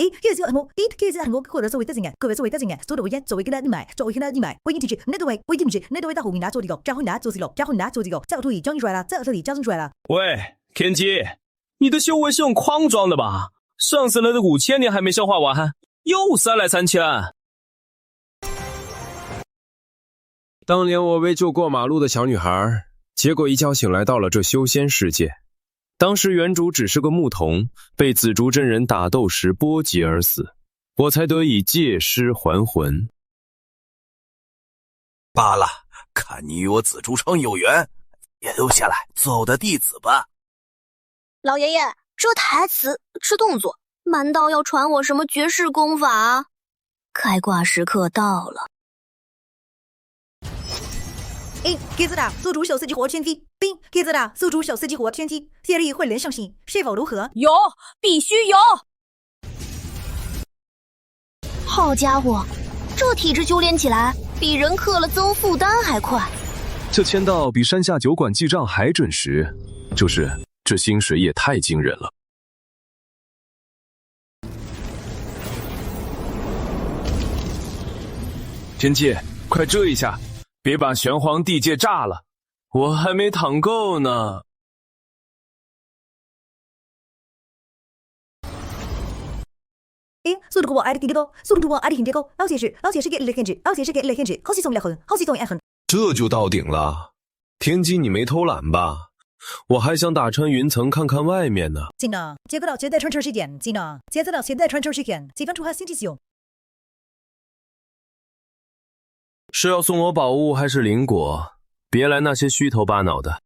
也是我，也是我或者作为的人，各位作为的人，做的人作为给他买，作为给他买，我已经提示，那都为，我已经提示，那都为到后面拿做这个，然后拿做这个，然后拿做这个，再土里交出来了，再土里交出来了。喂，天机，你的修为是用矿装的吧？上次来的5000年还没消化完，又3来3千。当年我为救过马路的小女孩，结果一觉醒来到了这修仙世界。当时原主只是个牧童，被紫竹真人打斗时波及而死，我才得以借尸还魂。罢了，看你与我紫竹城有缘，也留下来做我的弟子吧。老爷爷，这台词，这动作，难道要传我什么绝世功法？开挂时刻到了。叶子的宿主手撕激活天机，并叶子的宿主手撕激活天机，业力会连上行，是否如何？有，必须有！好家伙，这体质修炼起来比人氪了增负丹还快。这签到比山下酒馆记账还准时，就是这薪水也太惊人了。天机，快遮一下，别把玄黄地界炸了，我还没躺够呢。速度给我爱的天高，速度给我爱的天高，而且是给雷天制，而且是给雷天制，好系统两痕，好系统2痕。这就到顶了，天机你没偷懒吧？我还想打穿云层看看外面呢。进了，接个到现在传承时间，进了，接着到现在传承时间，几分钟还星期四。是要送我宝物还是灵果？别来那些虚头巴脑的。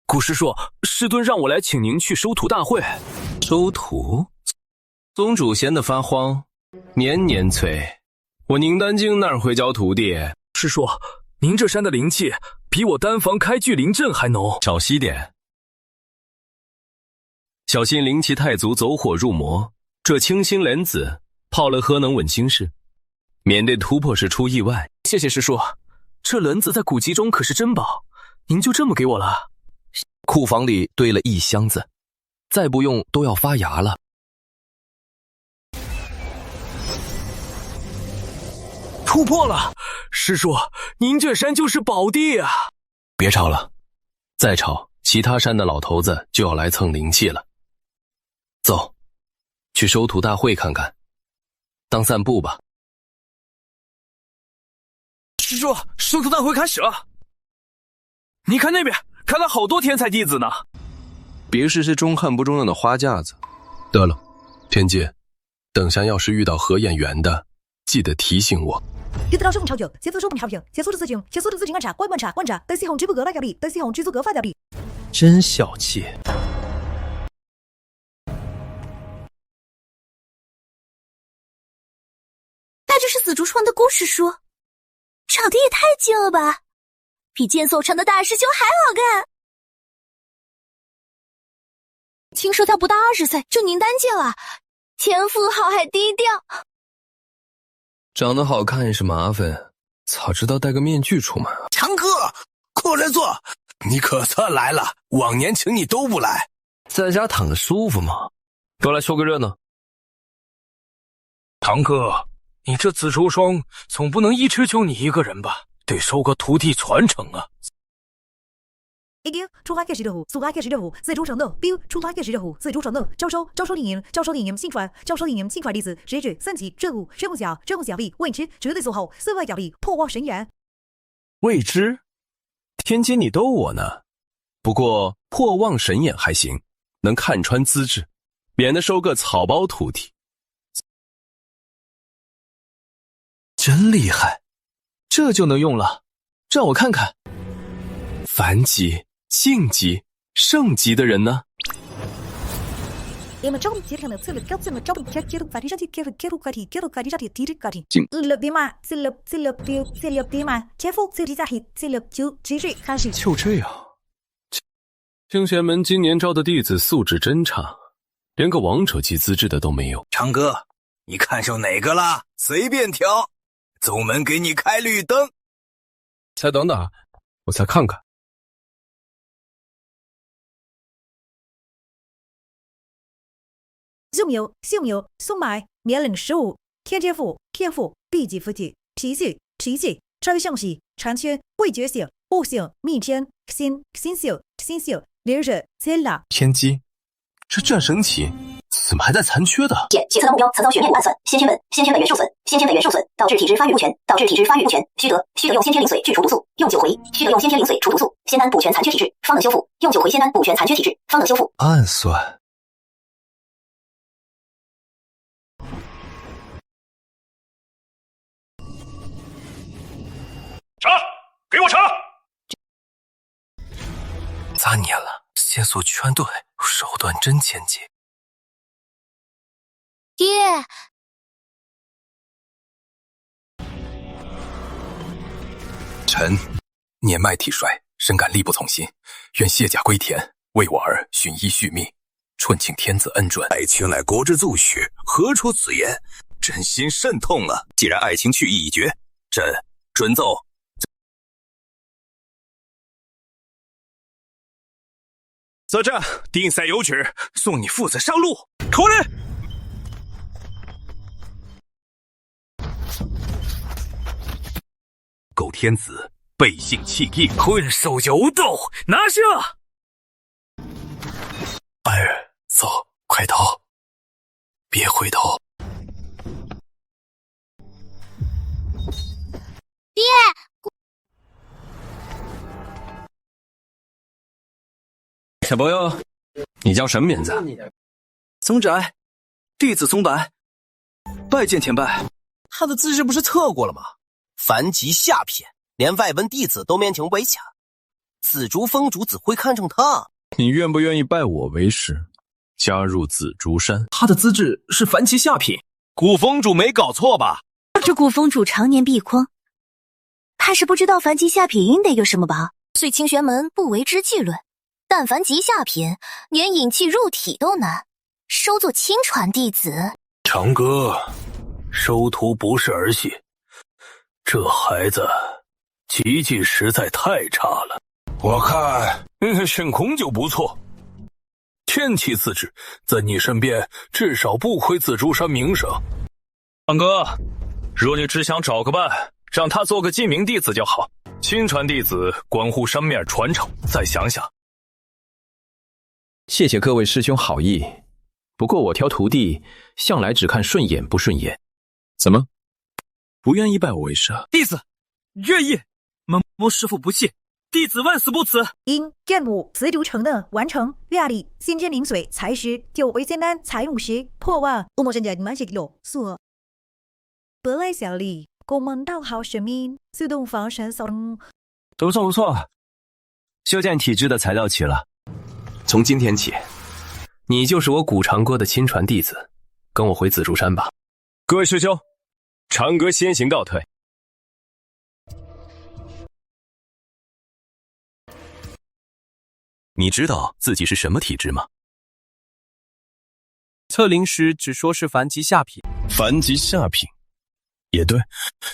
古师叔，师尊让我来请您去收徒大会。收徒？宗主闲得发慌，年年催。我宁丹京哪儿会教徒弟？师叔，您这山的灵气比我丹房开聚灵阵还浓。少吸点，小心灵气太足，走火入魔。这清心莲子泡了何能稳心事，免得突破时出意外。谢谢师叔，这轮子在古籍中可是珍宝，您就这么给我了？库房里堆了1箱子，再不用都要发芽了。突破了！师叔，您这山就是宝地啊！别吵了，再吵，其他山的老头子就要来蹭灵气了。走，去收徒大会看看，当散步吧。师叔，收徒大会开始了！你看那边，看了好多天才弟子呢。别是些中看不中用的花架子。得了，天机，等下要是遇到合眼缘的，记得提醒我。叶子老师用超久，协助手不超久，协助的事情，协助的事情观察，都是红蜘蛛阁发表的，都是红蜘蛛阁发表的。真小气。那就是死竹川的故事书，长得也太近了吧，比剑奏城的大师兄还好看。听说他不到20岁就宁丹境了，天赋好还低调。长得好看也是麻烦，早知道戴个面具出门啊。强哥，过来坐，你可算来了，往年请你都不来。在家躺着舒服吗？都来凑个热闹。堂哥，你这紫竹霜总不能一直就你一个人吧？得收个徒弟传承啊。出发开始的湖，速发开始的湖，紫竹城的标，出发开始的湖，紫竹城的招收领营新传弟子，直指3级任务小弟未知，绝对做好4万小弟破望神眼。未知？天机你逗我呢。不过破望神眼还行，能看穿资质，免得收个草包徒弟。真厉害，这就能用了，让我看看。凡级、晋级、圣级的人呢？就这样。清玄门今年招的弟子素质真差，连个王者级资质的都没有。长哥，你看上哪个了？随便挑，宗门给你开绿灯。再等等，我再看看。秀苗，送买。年龄15，天赋，B级肤体，脾气，超越相系，长缺，味觉性，悟性，逆天，心性，连着，天啦。天机，这战神体怎么还带残缺的？其测测目标曾遭血面暗算，先天本源受损，导致体质发育不全，须得用先天灵髓去除毒素，用9回，除毒素，仙丹补全残缺体质，方能修复，用9回仙丹补全残缺体质，方能修复。暗算。查，给我查！咋念了？线索全对，手段真简洁。爹，臣年迈体衰，深感力不从心，愿卸甲归田，为我儿寻医续命，春请天子恩准。爱卿乃国之祖许，何出此言？朕心甚痛啊！既然爱卿去意已决，朕准奏。则这定赛有旨，送你父子上路。口令。苟天子背信弃义，困兽犹斗，拿下！儿，走，快逃，别回头。爹，小朋友，你叫什么名字？松宅，弟子松白，拜见前辈。他的资质不是测过了吗？凡级下品，连外文弟子都勉强为强，紫竹峰主怎会看中他？你愿不愿意拜我为师，加入紫竹山？他的资质是凡级下品，古峰主没搞错吧？这古峰主常年闭框，怕是不知道凡级下品应得有什么吧？虽清玄门不为之忌论，但凡级下品，连引气入体都难，收作亲传弟子。长哥，收徒不是儿戏，这孩子奇迹实在太差了。我看沈空就不错，天气自制，在你身边至少不亏紫竹山名声。长哥，若你只想找个伴，让他做个记名弟子就好。亲传弟子关乎山面传承，再想想。谢谢各位师兄好意，不过我挑徒弟向来只看顺眼不顺眼。怎么，不愿意拜我为师啊？弟子愿意，蒙师父不弃，弟子万死不辞。因任务紫竹城的完成，月里先天灵水才时9回仙丹采用时破万。乌莫真人满血有所本来小丽公门道好神明自动防神扫灯。不错，修建体质的材料齐了。从今天起，你就是我古长歌的亲传弟子，跟我回紫竹山吧。各位师兄，长歌先行告退。你知道自己是什么体质吗？测灵时只说是凡级下品。凡级下品，也对，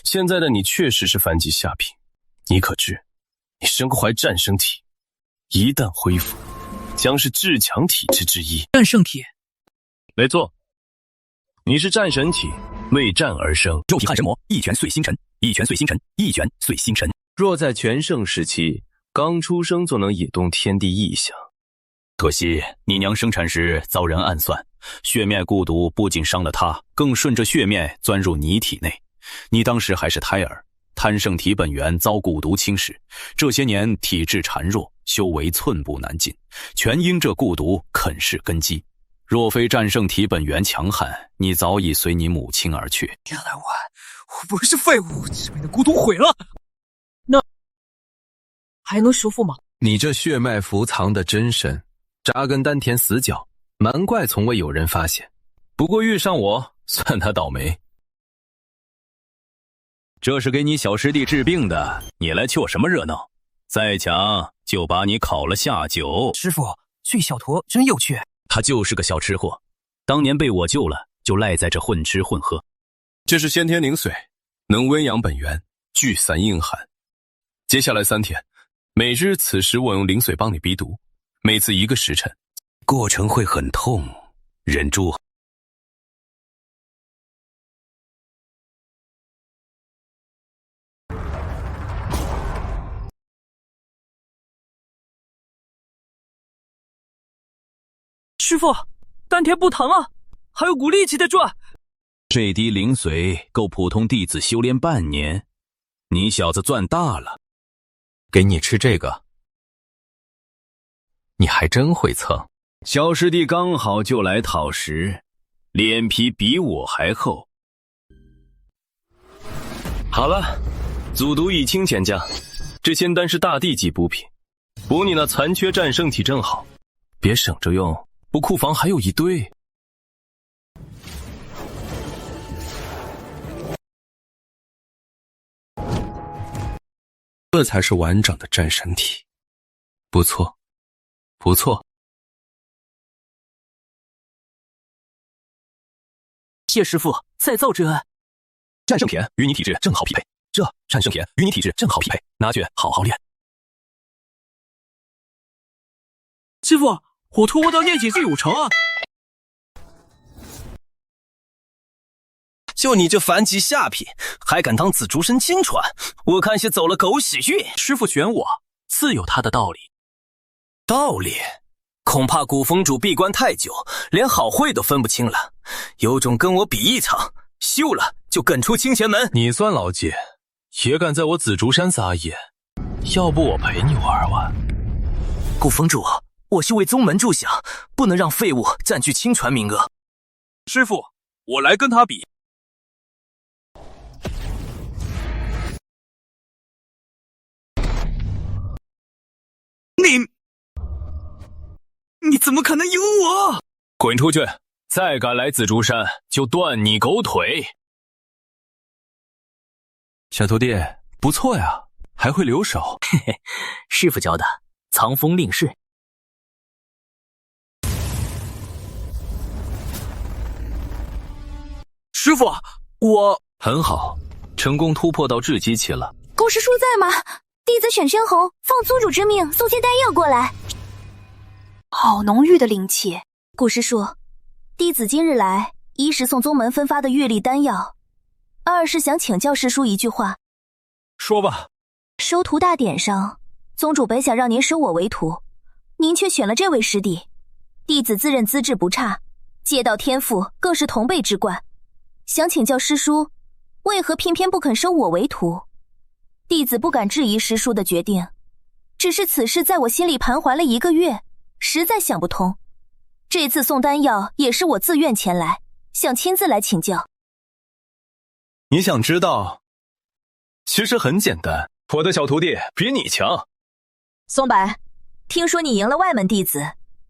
现在的你确实是凡级下品。你可知，你身怀战圣体，一旦恢复，将是至强体质之一。战圣体，没错，你是战神体，为战而生。肉体撼神魔，一拳碎星辰，一拳碎星辰，一拳碎星辰。若在全盛时期，刚出生就能引动天地异象。可惜你娘生产时遭人暗算，血面蛊毒不仅伤了她，更顺着血面钻入你体内。你当时还是胎儿，贪圣体本源遭蛊毒侵蚀，这些年体质孱弱，修为寸步难进，全因这蛊毒啃噬根基。若非战圣体本源强悍，你早已随你母亲而去。原来我不是废物，只被那蛊毒毁了。那还能修复吗？你这血脉伏藏的真深，扎根丹田死角，难怪从未有人发现。不过遇上我，算他倒霉。这是给你小师弟治病的，你来凑什么热闹？再强就把你烤了下酒。师傅，这小驼真有趣。他就是个小吃货，当年被我救了，就赖在这混吃混喝。这是先天灵水，能温养本源，聚散阴寒。接下来3天，每日此时我用灵水帮你逼毒，每次1个时辰，过程会很痛，忍住。师傅，丹田不疼啊，还有股力气在转。这滴灵髓够普通弟子修炼半年，你小子赚大了。给你吃这个，你还真会蹭。小师弟刚好就来讨食，脸皮比我还厚。好了，祖毒已清浅降，这仙丹是大地级补品，补你那残缺战胜体正好，别省着用，我库房还有一堆。这才是完整的战神体，不错，不错。谢师傅再造之恩。战胜田与你体质正好匹配，这战胜田与你体质正好匹配，拿去好好练。师傅，我突破到炼体是有成啊！就你这凡级下品，还敢当紫竹神亲传？我看是走了狗屎运。师傅选我，自有他的道理。道理？恐怕古风主闭关太久，连好坏都分不清了。有种跟我比一场，休了就滚出清玄门。你算老几，也敢在我紫竹山撒野？要不我陪你玩玩？古风主，我是为宗门着想，不能让废物占据亲传名额。师傅，我来跟他比。你怎么可能赢我？滚出去！再敢来紫竹山，就断你狗腿！小徒弟，不错呀，还会留手。嘿嘿，师傅教的，藏风令事。师傅，我很好，成功突破到至极期了。顾师叔在吗？弟子沈宣侯奉宗主之命送些丹药过来。好浓郁的灵气。顾师叔，弟子今日来，一是送宗门分发的月历丹药，二是想请教师叔一句话。说吧。收徒大典上，宗主本想让您收我为徒，您却选了这位师弟。弟子自认资质不差，借道天赋更是同辈之冠，想请教师叔，为何偏偏不肯收我为徒？弟子不敢质疑师叔的决定，只是此事在我心里盘桓了1个月，实在想不通。这次送丹药也是我自愿前来，想亲自来请教。你想知道？其实很简单，我的小徒弟比你强。松柏，听说你赢了外门弟子，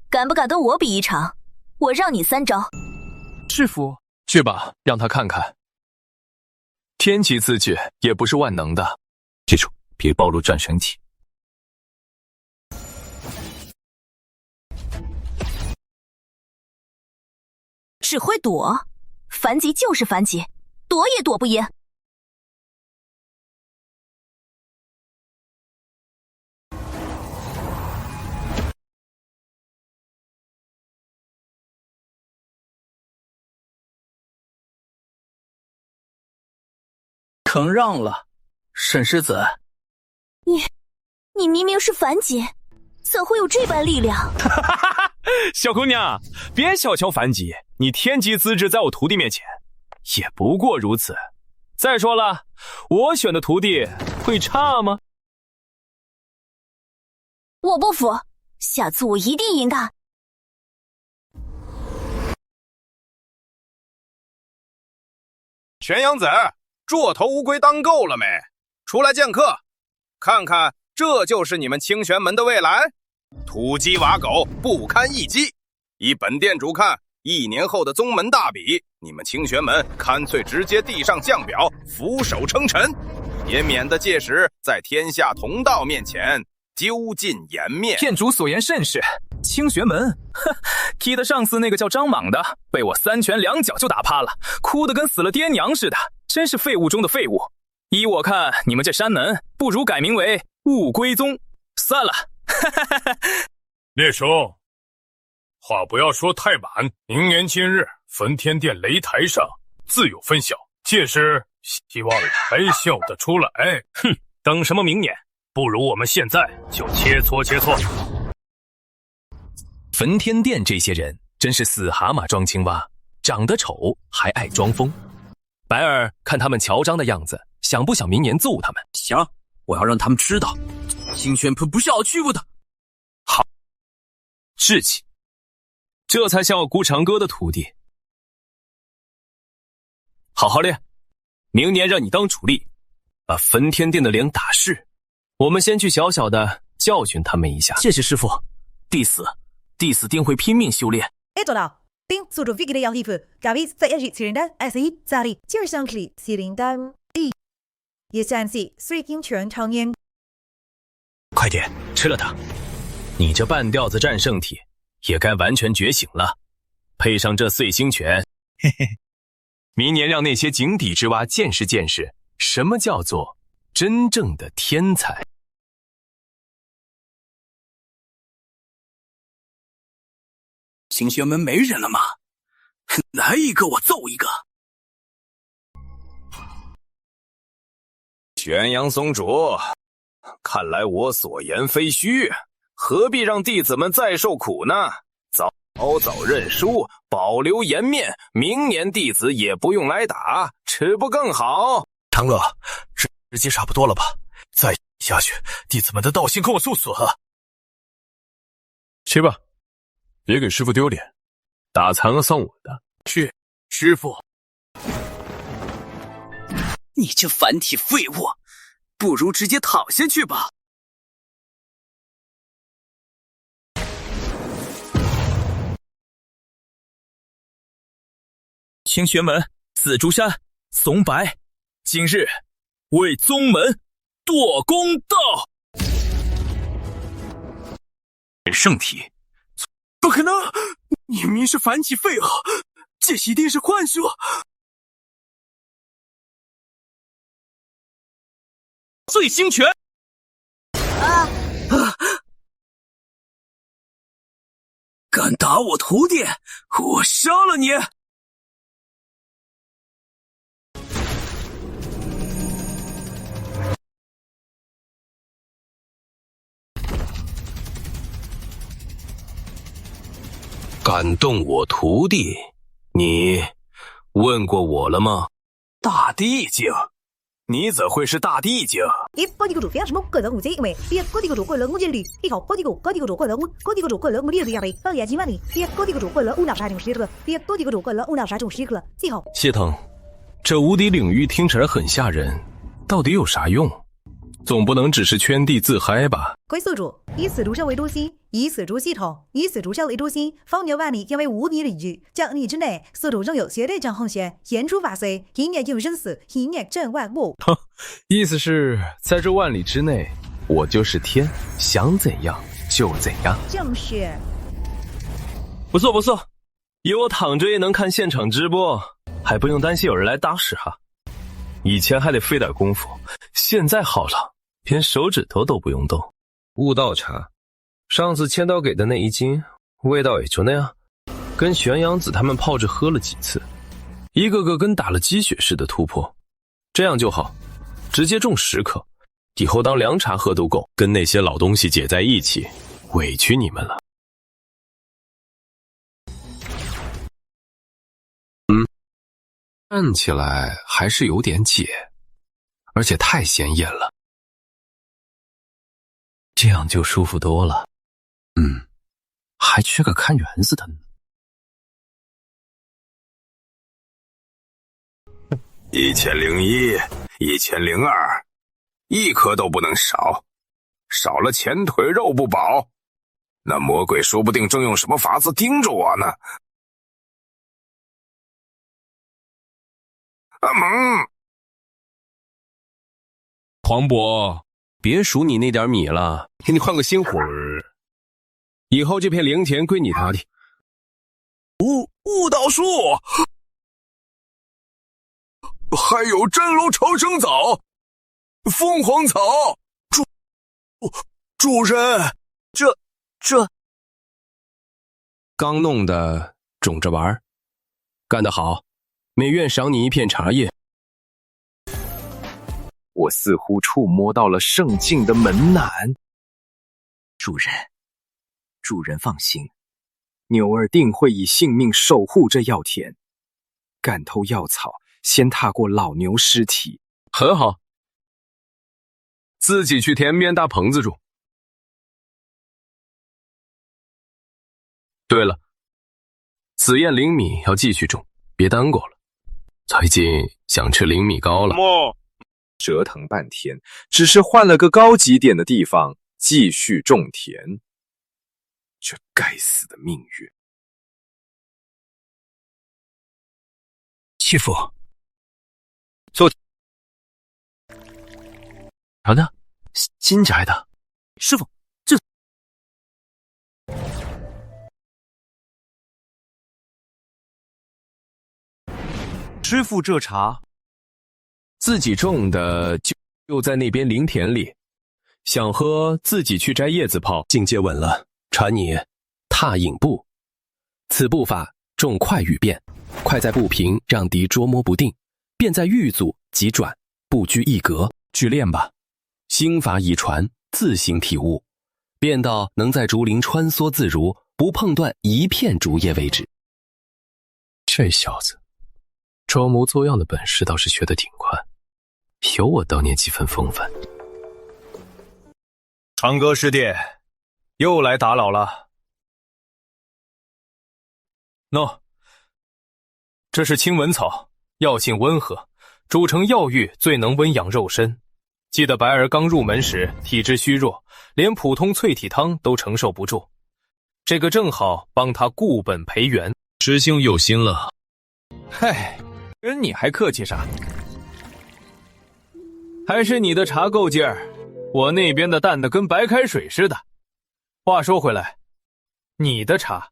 敢不敢跟我比一场？我让你3招。师傅，去吧，让他看看。天级字句也不是万能的，记住，别暴露战神体。只会躲，凡级就是凡级，躲也躲不赢。承让了，沈师子。你明明是凡级，怎会有这般力量？小姑娘，别小瞧凡级，你天级资质在我徒弟面前也不过如此。再说了，我选的徒弟会差吗？我不服，下次我一定赢他。玄阳子，座头乌龟当够了没？出来见客，看看这就是你们清玄门的未来。土鸡瓦狗，不堪一击。依本店主看，1年后的宗门大比，你们清玄门干脆直接递上将表，俯首称臣，也免得届时在天下同道面前丢尽颜面。店主所言甚是，清玄门，踢得上次那个叫张莽的，被我3拳2脚就打趴了，哭得跟死了爹娘似的，真是废物中的废物。依我看，你们这山门不如改名为雾归宗，散了。列兄，话不要说太满。明年今日，焚天殿擂台上自有分晓，届时希望还笑得出来。哼，等什么明年？不如我们现在就切磋切磋。焚天殿这些人真是死蛤蟆装青蛙，长得丑还爱装疯。白儿看他们乔张的样子，想不想明年揍他们？行，我要让他们知道，清玄盆不是好欺负的。好，志气，这才像我顾长歌的徒弟。好好练，明年让你当主力，把焚天殿的脸打湿。我们先去小小的教训他们一下。谢谢师父，弟子定会拼命修炼。做到。并速度 Vicky 的要衣服，咖啡在一日七人单 SE 家里今儿上课七人单一，也算是水晶拳常年。快点吃了它！你这半吊子战胜体也该完全觉醒了，配上这碎星拳，嘿嘿，明年让那些井底之蛙见识见识什么叫做真正的天才。清玄门没人了吗？来一个我揍一个！玄阳宗主，看来我所言非虚，何必让弟子们再受苦呢？早认输，保留颜面，明年弟子也不用来打，这不更好？长乐，时机差不多了吧？再下去，弟子们的道心跟我受损。去吧，别给师父丢脸，打残了算我的。去，师父，你这凡体废物，不如直接躺下去吧。清玄门、紫竹山、怂白，今日为宗门夺公道。圣体，不可能！你明明是凡体废物，这一定是幻术。碎星拳！敢打我徒弟，我杀了你！敢动我徒弟，你问过我了吗？大地境，你怎会是大地境？高级主非常什么个人物质，因为高级主个人物质里，以后高级主个人物质里亚贝，2几万里，高级主个人物脑杀中时刻，高级主个人物脑杀中时刻，记好。谢腾，这无敌领域听起来很吓人，到底有啥用？总不能只是圈地自嗨吧？归宿主，以死竹山为中心，以死竹系统，以死竹山为中心，方圆万里将为无敌领域。将你之内，宿主仍有绝对掌控权，言出法随，一念定生死，一念震万物。哼，意思是在这万里之内，我就是天，想怎样就怎样。正是。不错不错，有我躺着也能看现场直播，还不用担心有人来搭屎哈。以前还得费点功夫，现在好了。连手指头都不用动。悟道茶，上次千刀给的那一斤，味道也就那样。跟玄阳子他们泡着喝了几次，一个个跟打了鸡血似的突破。这样就好，直接种10克，以后当凉茶喝都够。跟那些老东西解在一起，委屈你们了。看起来还是有点解，而且太鲜艳了。这样就舒服多了。还缺个看园子的呢。1001、1002，一颗都不能少，少了前腿肉不保。那魔鬼说不定正用什么法子盯着我呢。黄渤，别数你那点米了，给你换个新活儿。以后这片灵田归你打理。悟道树，还有真龙长生枣、凤凰草。主人，这刚弄的，种着玩，干得好，每院赏你一片茶叶。我似乎触摸到了圣境的门槛。主人放心，牛儿定会以性命守护这药田。干偷药草，先踏过老牛尸体。很好，自己去田边搭棚子住。对了，紫燕灵米要继续种，别耽搁了。最近想吃灵米糕了。折腾半天，只是换了个高级点的地方继续种田。这该死的命运！师傅，做啥呢？新摘的。师傅，这师傅这茶自己种的，就在那边灵田里。想喝自己去摘叶子泡。境界稳了，传你踏影步。此步法重快与变，快在步频让敌捉摸不定，变在欲阻急转，不拘一格。去练吧，心法已传，自行体悟，变到能在竹林穿梭自如，不碰断一片竹叶为止。这小子装模作样的本事倒是学得挺快，有我当年几分风范。长歌师弟又来打扰了。喏，这是青文草，药性温和，煮成药浴最能温养肉身。记得白儿刚入门时体质虚弱，连普通淬体汤都承受不住，这个正好帮他固本培元。师兄有心了。嗨，跟你还客气啥？还是你的茶够劲儿，我那边的淡的跟白开水似的。话说回来，你的茶，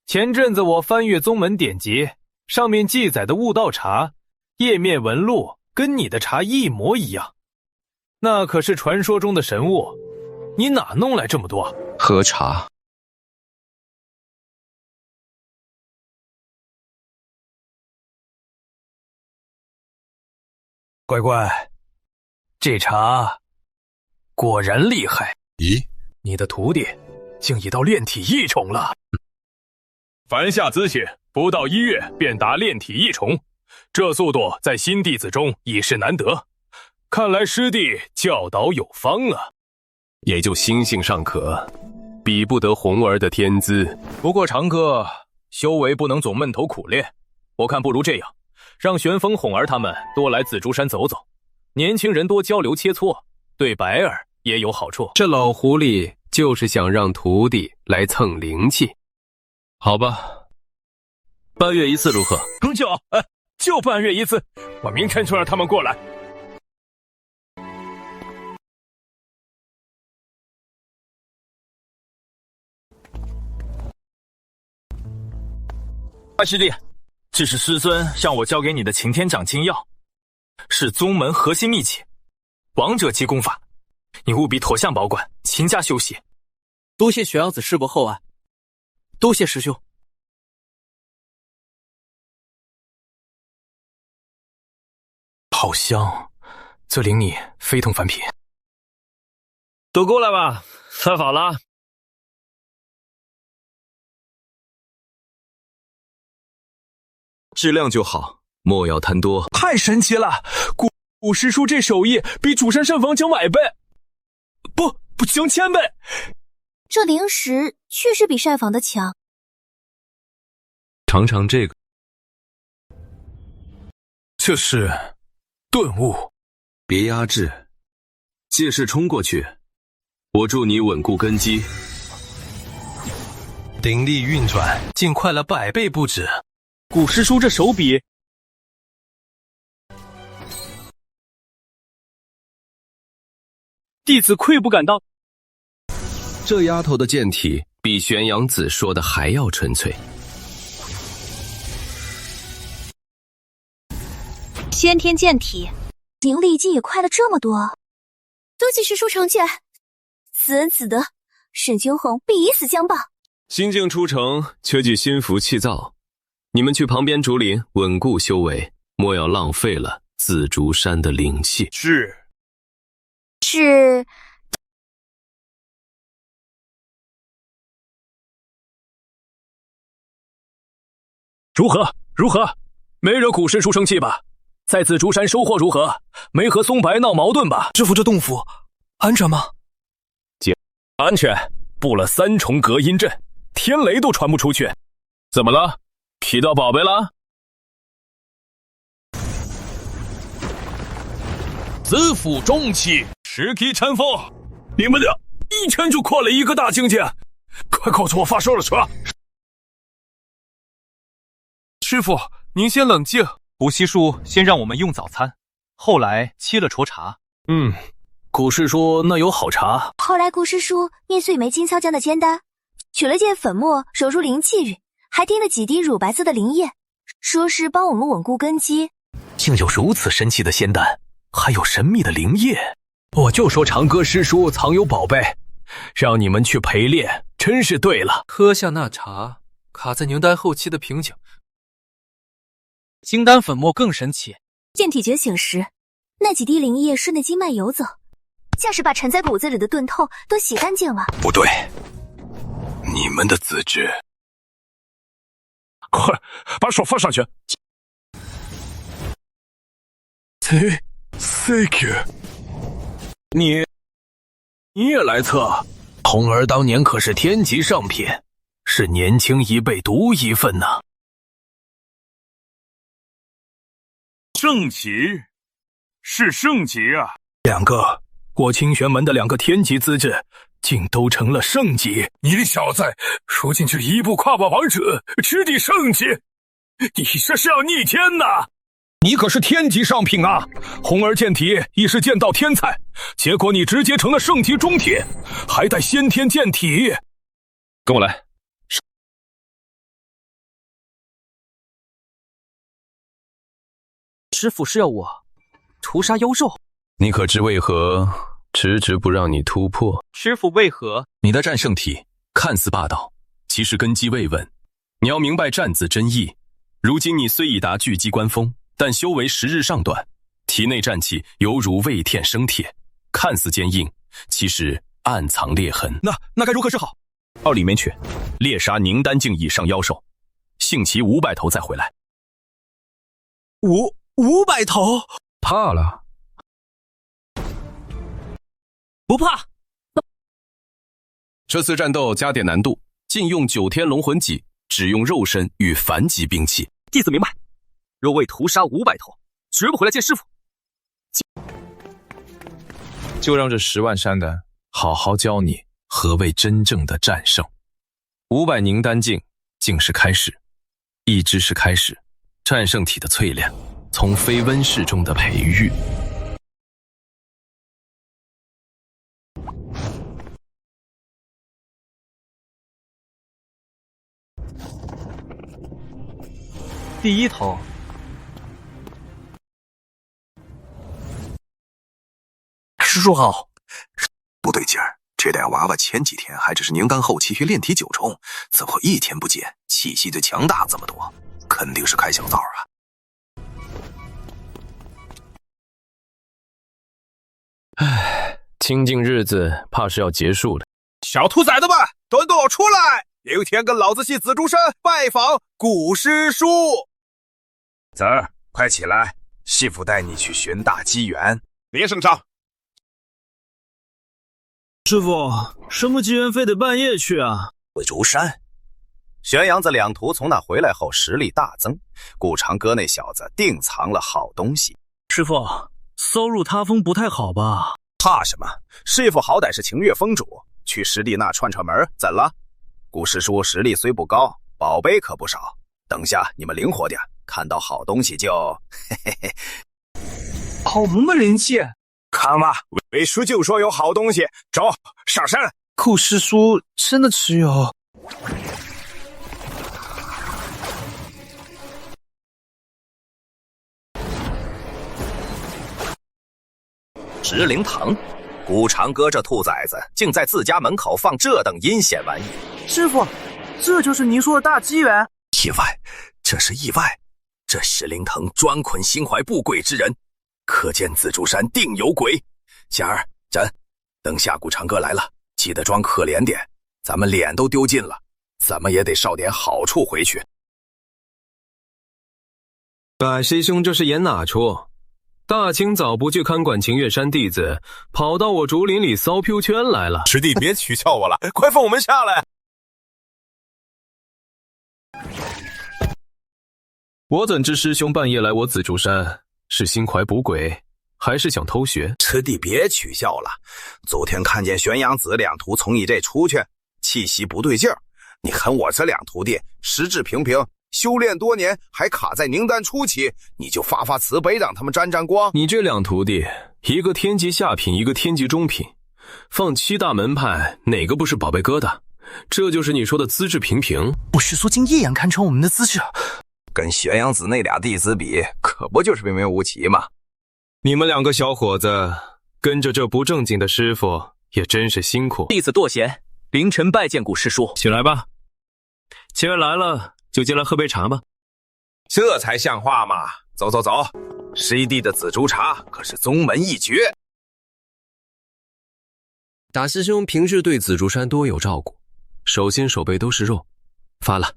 前阵子我翻阅宗门典籍，上面记载的悟道茶，页面纹路跟你的茶一模一样，那可是传说中的神物，你哪弄来这么多？喝茶。乖乖，这茶果然厉害。咦，你的徒弟竟已到炼体一重了。凡下资讯，不到1月便达炼体1重，这速度在新弟子中已是难得。看来师弟教导有方啊。也就星星尚可，比不得红儿的天资。不过长哥修为不能总闷头苦练，我看不如这样，让玄风、哄儿他们多来紫竹山走走，年轻人多交流切磋，对白儿也有好处。这老狐狸就是想让徒弟来蹭灵气。好吧，半月一次如何？就半月一次，我明天就让他们过来。二师弟，这是师尊让我交给你的擎天掌金药，是宗门核心秘籍，王者级功法，你务必妥善保管，勤加修习。多谢玄阳子师伯厚爱，多谢师兄。好香，这灵你非同凡品。都过来吧，散法了。质量就好，莫要贪多。太神奇了，古师叔这手艺比主山膳房强100倍，不强1000倍。这灵石确实比膳房的强。尝尝这个，这是顿悟。别压制，借势冲过去，我助你稳固根基。灵力运转竟快了100倍不止。古师叔这手笔，弟子愧不敢当。这丫头的剑体比玄阳子说的还要纯粹。先天剑体，灵力竟也快了这么多。多谢师叔成全，此恩此德，沈君红必以死相报。新境出城，缺具心服气躁。你们去旁边竹林稳固修为，莫要浪费了紫竹山的灵气。是。如何？如何？没惹古师叔生气吧？在紫竹山收获如何？没和松白闹矛盾吧？师傅，这洞府安全吗？安全，布了3重隔音阵，天雷都传不出去。怎么了？劈到宝贝了？子府重器，实体尘封。你们俩一拳就跨了一个大境界，快告诉我发生了什么！师傅，您先冷静。古西叔先让我们用早餐，后来沏了浊茶。古师叔那有好茶。后来顾师叔捏碎枚金敲浆的煎丹，取了件粉末揉入灵气里，还滴了几滴乳白色的灵液，说是帮我们稳固根基。竟有如此神奇的仙丹，还有神秘的灵液。我就说长歌师叔藏有宝贝，让你们去陪练，真是对了。喝下那茶，卡在凝丹后期的瓶颈。金丹粉末更神奇。剑体觉醒时，那几滴灵液顺着经脉游走，像是把沉在骨子里的钝痛都洗干净了。不对，你们的资质……快把手放上去！Thank you。你也来测？童儿当年可是天级上品，是年轻一辈独一份呐。圣级，是圣级啊！我清玄门的2个天级资质，竟都成了圣级。你小子，如今就一步跨过王者，直抵圣级，你这是要逆天呐！你可是天级上品啊！红儿剑体亦是剑道天才，结果你直接成了圣级中体，还带先天剑体。跟我来。师傅是要我屠杀妖兽？你可知为何迟迟不让你突破？师傅为何？你的战圣体看似霸道，其实根基未稳。你要明白战字真意。如今你虽已达巨击关峰，但修为时日尚短，体内战气犹如未天生铁，看似坚硬，其实暗藏裂痕。那该如何是好？到里面去，猎杀凝丹境以上妖兽，幸其500头再回来。500头？怕了？不怕。这次战斗加点难度，禁用9天龙魂戟，只用肉身与凡级兵器。弟子明白。若为屠杀500头，绝不回来见师傅。就让这10万山丹好好教你何谓真正的战胜。500凝丹境竟是开始，一直是开始，战胜体的淬炼，从非温室中的培育。第1头。师叔好。不对劲儿，这俩娃娃前几天还只是凝丹后期去炼体9重，怎么1天不见气息就强大这么多？肯定是开小灶啊！唉，清静日子怕是要结束了。小兔崽子们，都给我出来！明天跟老子去紫竹山拜访古师叔。子儿，快起来，师父带你去寻大机缘。连胜长。师傅，什么机缘非得半夜去啊？紫竹山。玄阳子2徒从那回来后实力大增，顾长歌那小子定藏了好东西。师傅，骚入他封不太好吧？怕什么？师傅好歹是晴月峰主，去师弟那串串门，怎了？顾师叔实力虽不高，宝贝可不少。等下你们灵活点，看到好东西就嘿嘿嘿。好萌的灵气。看吧，为师就说有好东西，走上山。顾师叔真的持有？石灵堂，顾长歌这兔崽子竟在自家门口放这等阴险玩意！师傅，这就是您说的大机缘？意外，这是意外。这石灵藤专捆心怀不轨之人，可见紫竹山定有鬼。贤儿、朕，等下顾长歌来了，记得装可怜点，咱们脸都丢尽了，怎么也得捎点好处回去。百师兄这是演哪出？大清早不去看管晴月山弟子，跑到我竹林里骚 Q 圈来了。师弟别取笑我了，快放我们下来！我怎知师兄半夜来我紫竹山，是心怀不轨，还是想偷学？师弟别取笑了，昨天看见玄阳子两徒从你这出去，气息不对劲儿。你看我这两徒弟实质平平，修炼多年，还卡在宁丹初期，你就发发慈悲，让他们沾沾光。你这两徒弟，一个天级下品，一个天级中品，放7大门派，哪个不是宝贝疙瘩？这就是你说的资质平平？不是说经一眼看穿我们的资质？跟玄阳子那俩弟子比，可不就是平平无奇吗？你们2个小伙子跟着这不正经的师傅，也真是辛苦。弟子堕贤，凌晨拜见古师叔。起来吧，既然来了，就进来喝杯茶吧。这才像话嘛！走走走，师弟的紫竹茶可是宗门一绝。大师兄平日对紫竹山多有照顾，手心手背都是肉。发了，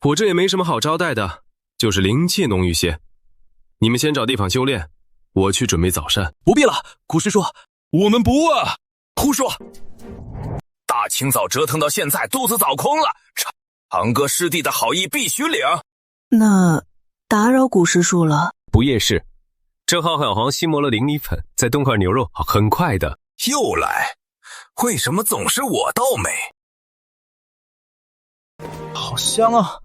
我这也没什么好招待的，就是灵气浓郁些。你们先找地方修炼，我去准备早膳。不必了，古师叔，我们不饿。胡说！大清早折腾到现在，肚子早空了。长哥师弟的好意必须领。那打扰古师叔了。不夜市，正好小黄新磨了灵米粉，再炖块牛肉，很快的。又来？为什么总是我倒霉？好香啊！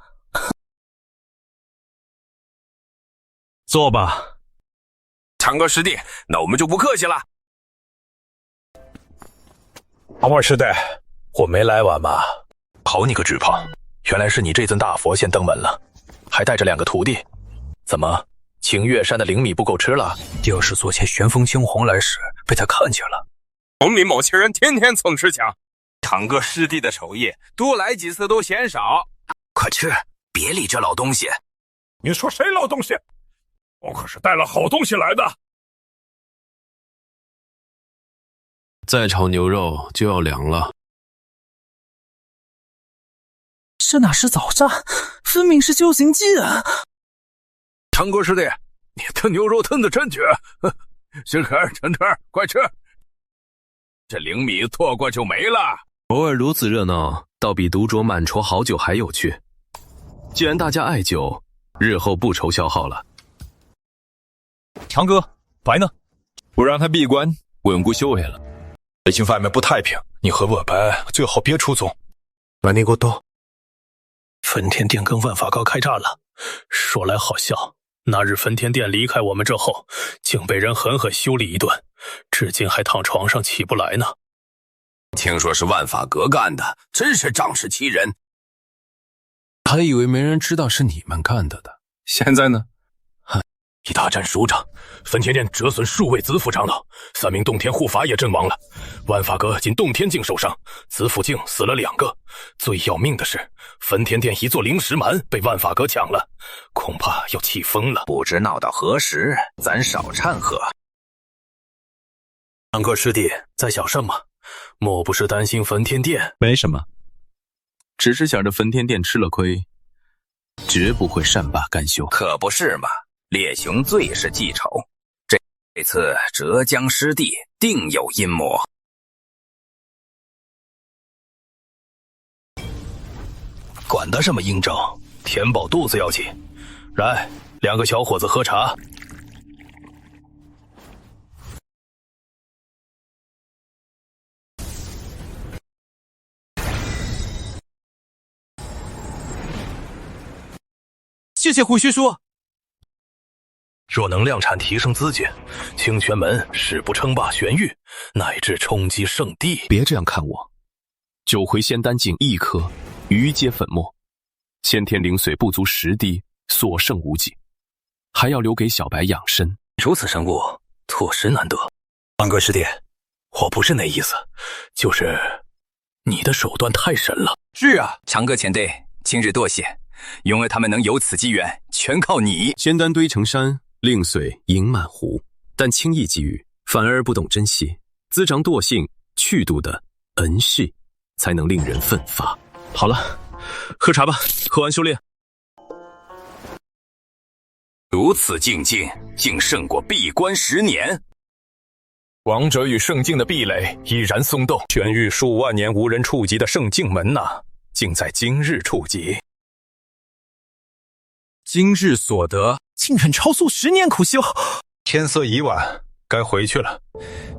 坐吧。长哥师弟，那我们就不客气了。阿莫师弟，我没来晚吧？好你个巨胖，原来是你这尊大佛先登门了，还带着2个徒弟。怎么，晴月山的灵米不够吃了？要是昨天旋风惊鸿来时被他看见了，丛林某些人天天蹭吃抢，堂哥师弟的手艺多来几次都嫌少。快吃，别理这老东西。你说谁老东西？我可是带了好东西来的。再炒牛肉就要凉了。这哪是早膳，分明是修行计啊！长哥师弟，你的牛肉炖得真绝！小可儿、陈特，快吃！这灵米错过就没了。偶尔如此热闹，倒比独酌满桌好酒还有趣。既然大家爱酒，日后不愁消耗了。强哥，白呢？我让他闭关，稳固修为了。最近外面不太平，你和我白最好别出宗。把你给我动！焚天殿跟万法阁开战了，说来好笑，那日焚天殿离开我们之后，竟被人狠狠修理一顿，至今还躺床上起不来呢。听说是万法阁干的，真是仗势欺人。还以为没人知道是你们干的的，现在呢？一大战数场，焚天殿折损数位子府长老，3名洞天护法也阵亡了。万法阁仅洞天境受伤，子府境死了2个。最要命的是，焚天殿一座灵石蛮被万法阁抢了，恐怕要气疯了。不知闹到何时，咱少掺和。长哥师弟在想什么？莫不是担心焚天殿？没什么，只是想着焚天殿吃了亏，绝不会善罢甘休。可不是嘛，烈雄最是记仇，这次浙江师弟定有阴谋。管他什么阴招，填饱肚子要紧。来，2个小伙子喝茶。谢谢胡师叔。若能量产提升资金，清泉门誓不称霸玄域，乃至冲击圣地。别这样看我，9回仙丹仅1颗，余皆粉末，先天灵髓不足10滴，所剩无几，还要留给小白养身。如此神物，妥实难得。安哥师弟，我不是那意思，就是你的手段太神了。是啊，长歌前辈，今日多谢，因为他们能有此机缘，全靠你。仙丹堆成山，令髓盈满湖，但轻易给予，反而不懂珍惜，滋长惰性去度的恩师，才能令人奋发。好了，喝茶吧，喝完修炼。如此境界，竟胜过闭关10年。王者与圣境的壁垒依然松动，玄域数万年无人触及的圣境门呐，竟在今日触及。今日所得，竟远超速10年苦修。天色已晚，该回去了。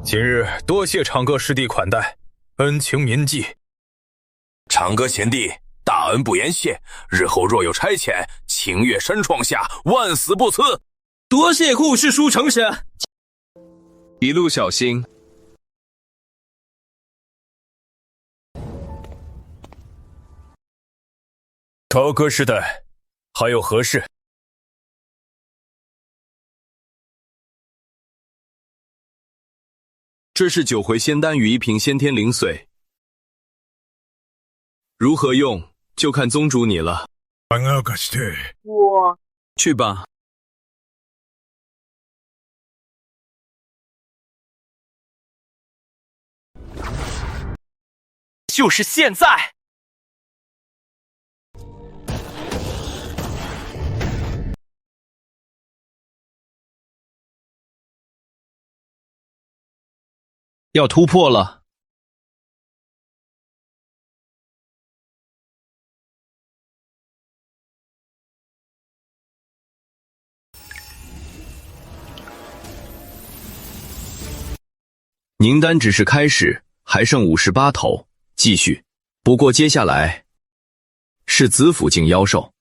今日多谢长歌师弟款待，恩情铭记。长歌贤弟，大恩不言谢，日后若有差遣，情越山创下，万死不辞。多谢顾师叔成神，一路小心。高歌师代，还有何事？这是9回仙丹与1瓶先天灵髓，如何用就看宗主你了。我去吧。就是现在！要突破了。宁丹只是开始，还剩58头，继续。不过接下来是子府境妖兽。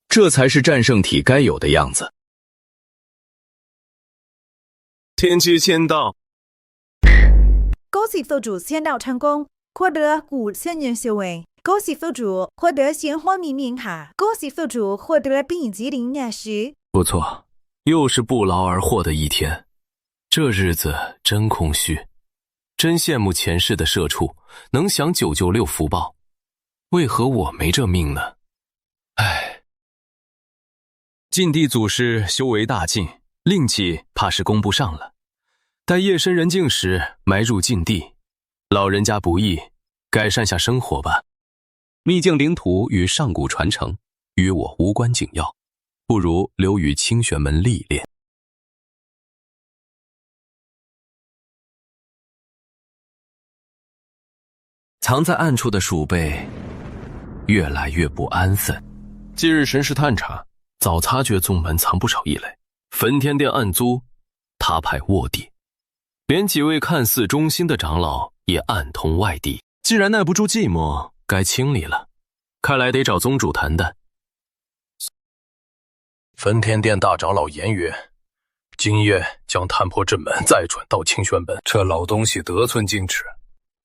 这才是战胜体该有的样子。天机签到，恭喜佛主签到成功，获得古仙人修为。恭喜佛主获得玄黄明名卡。恭喜佛主获得丙级灵验石。不错，又是不劳而获的一天。这日子真空虚，真羡慕前世的社畜能享996福报，为何我没这命呢？唉。禁地祖师修为大进，令旗怕是供不上了。待夜深人静时埋入禁地，老人家不易，改善下生活吧。秘境领土与上古传承，与我无关紧要，不如留于清玄门历练。藏在暗处的鼠辈越来越不安分。近日神识探查，早察觉宗门藏不少异类，焚天殿暗租，他派卧底，连几位看似忠心的长老也暗通外地。既然耐不住寂寞，该清理了，看来得找宗主谈谈。焚天殿大长老言曰，今夜将探破阵门再转到清玄门，这老东西得寸进尺，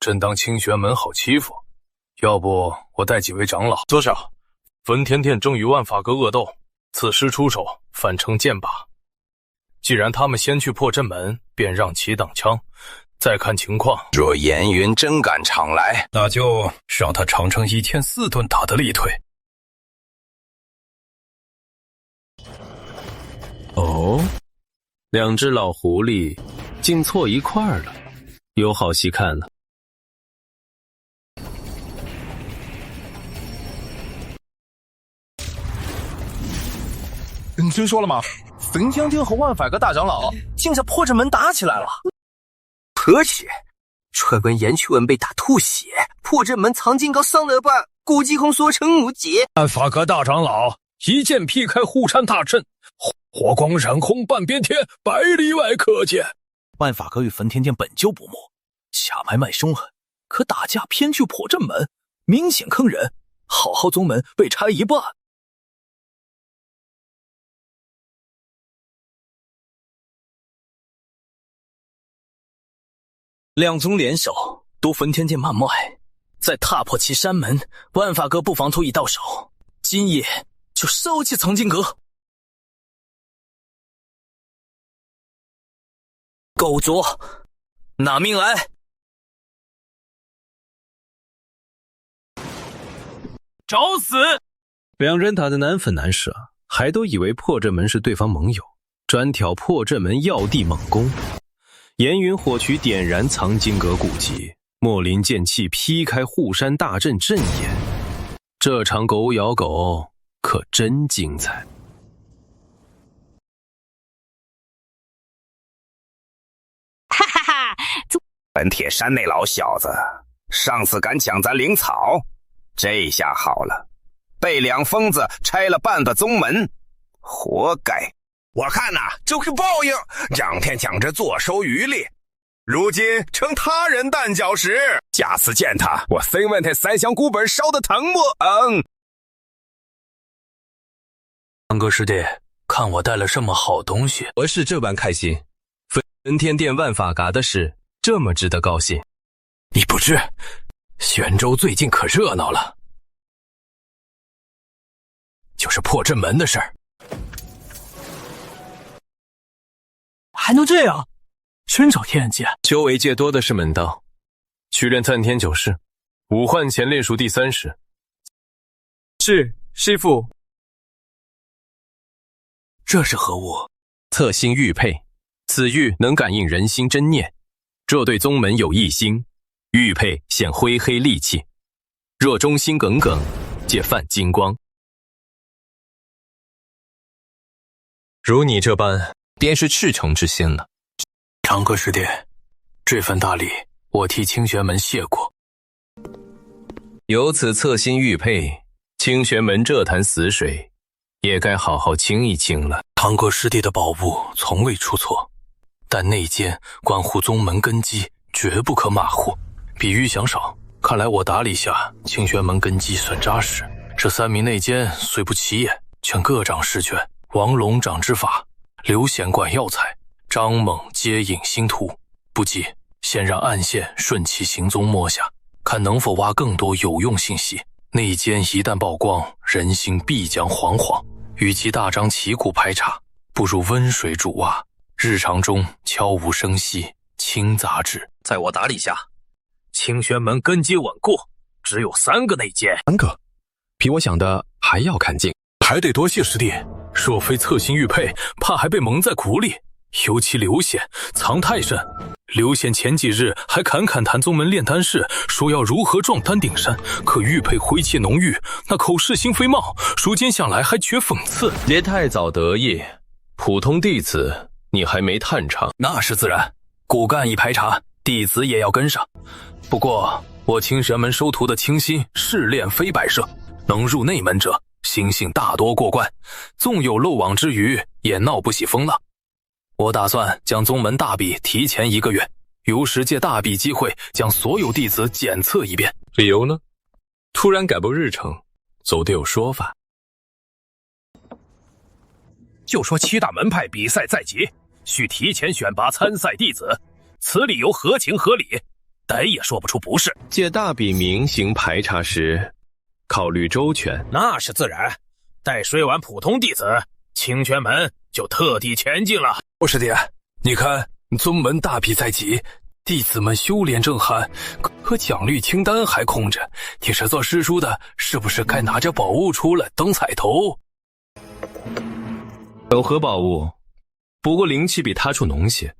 真当清玄门好欺负。要不我带几位长老。左少，焚天殿正与万法阁恶斗，此时出手反成剑拔。既然他们先去破阵门，便让其挡枪，再看情况。若严云真敢常来，那就让他尝尝1天4顿打的力腿。哦，两只老狐狸竟凑一块儿了，有好戏看了。你听说了吗？焚天殿和万法阁大长老竟在破阵门打起来了。可且，传闻严去文被打吐血，破阵门藏金高丧了半，估计恐所成无解。万法阁大长老一剑劈开护山大阵，火光闪空半边天，100里外可见。万法阁与焚天殿本就不睦，下埋卖凶狠，可打架偏去破阵门，明显坑人。好宗门被拆一半。两宗联手夺焚天殿慢脉，再踏破其山门，万法阁不妨图一到手，今夜就收起藏经阁。狗拙，拿命来！找死！两人打得难分难舍，还都以为破阵门是对方盟友，专挑破阵门要地猛攻。严云火渠点燃藏经阁古籍，墨林剑气劈开护山大阵阵眼，这场狗咬狗可真精彩。哈哈哈！本铁山那老小子，上次敢抢咱灵草，这下好了，被两疯子拆了半个宗门，活该！我看呐，就是报应，仰天抢着坐收渔利，如今成他人绊脚石。下次见他，我先问他三香古本烧的疼不？堂哥师弟，看我带了什么好东西？我是这般开心，分天殿万法嘎的事这么值得高兴。你不知，玄州最近可热闹了，就是破阵门的事儿。还能这样？真找天见！修为界多的是门道，去练探天九式，武幻前练熟第30。是，师父。这是何物？测心玉佩，此玉能感应人心真念，若对宗门有异心，玉佩显灰黑戾气；若忠心耿耿，借泛金光。如你这般，便是赤诚之心了。长哥师弟，这份大礼我替清玄门谢过。有此测心玉佩，清玄门这潭死水也该好好清一清了。堂哥师弟的宝物从未出错，但内奸关乎宗门根基，绝不可马虎。比预想少，看来我打理下清玄门根基算扎实。这3名内奸虽不起眼，却各掌实权。王龙掌之法，刘显管药材，张猛接引星图。不急，先让暗线顺其行踪摸下，看能否挖更多有用信息。内奸一旦曝光，人心必将惶惶。与其大张旗鼓排查，不如温水煮蛙，日常中悄无声息，轻杂之。在我打理下，清玄门根基稳固，只有3个内奸。3个，比我想的还要看劲。还得多谢师弟，若非测心玉佩，怕还被蒙在鼓里。尤其刘显藏太深，刘显前几日还侃谈宗门炼丹事，说要如何壮丹顶山，可玉佩灰气浓郁，那口是心非貌，如今想来还觉讽刺。别太早得意，普通弟子你还没探尝。那是自然，骨干一排查，弟子也要跟上。不过我清玄门收徒的清心试炼非摆设，能入内门者心性大多过关，纵有漏网之鱼，也闹不起风浪。我打算将宗门大比提前1个月，由时借大比机会将所有弟子检测一遍。理由呢？突然改拨日程，总得有说法。就说7大门派比赛在即，需提前选拔参赛弟子，此理由合情合理，逮也说不出不是。借大比明行排查时，考虑周全。那是自然，待水完普通弟子，清玄门就特地前进了。师弟，你看宗门大比在即，弟子们修炼正酣，可奖励清单还空着。你是做师叔的，是不是该拿着宝物出来当彩头？有何宝物？不过灵气比他处浓些，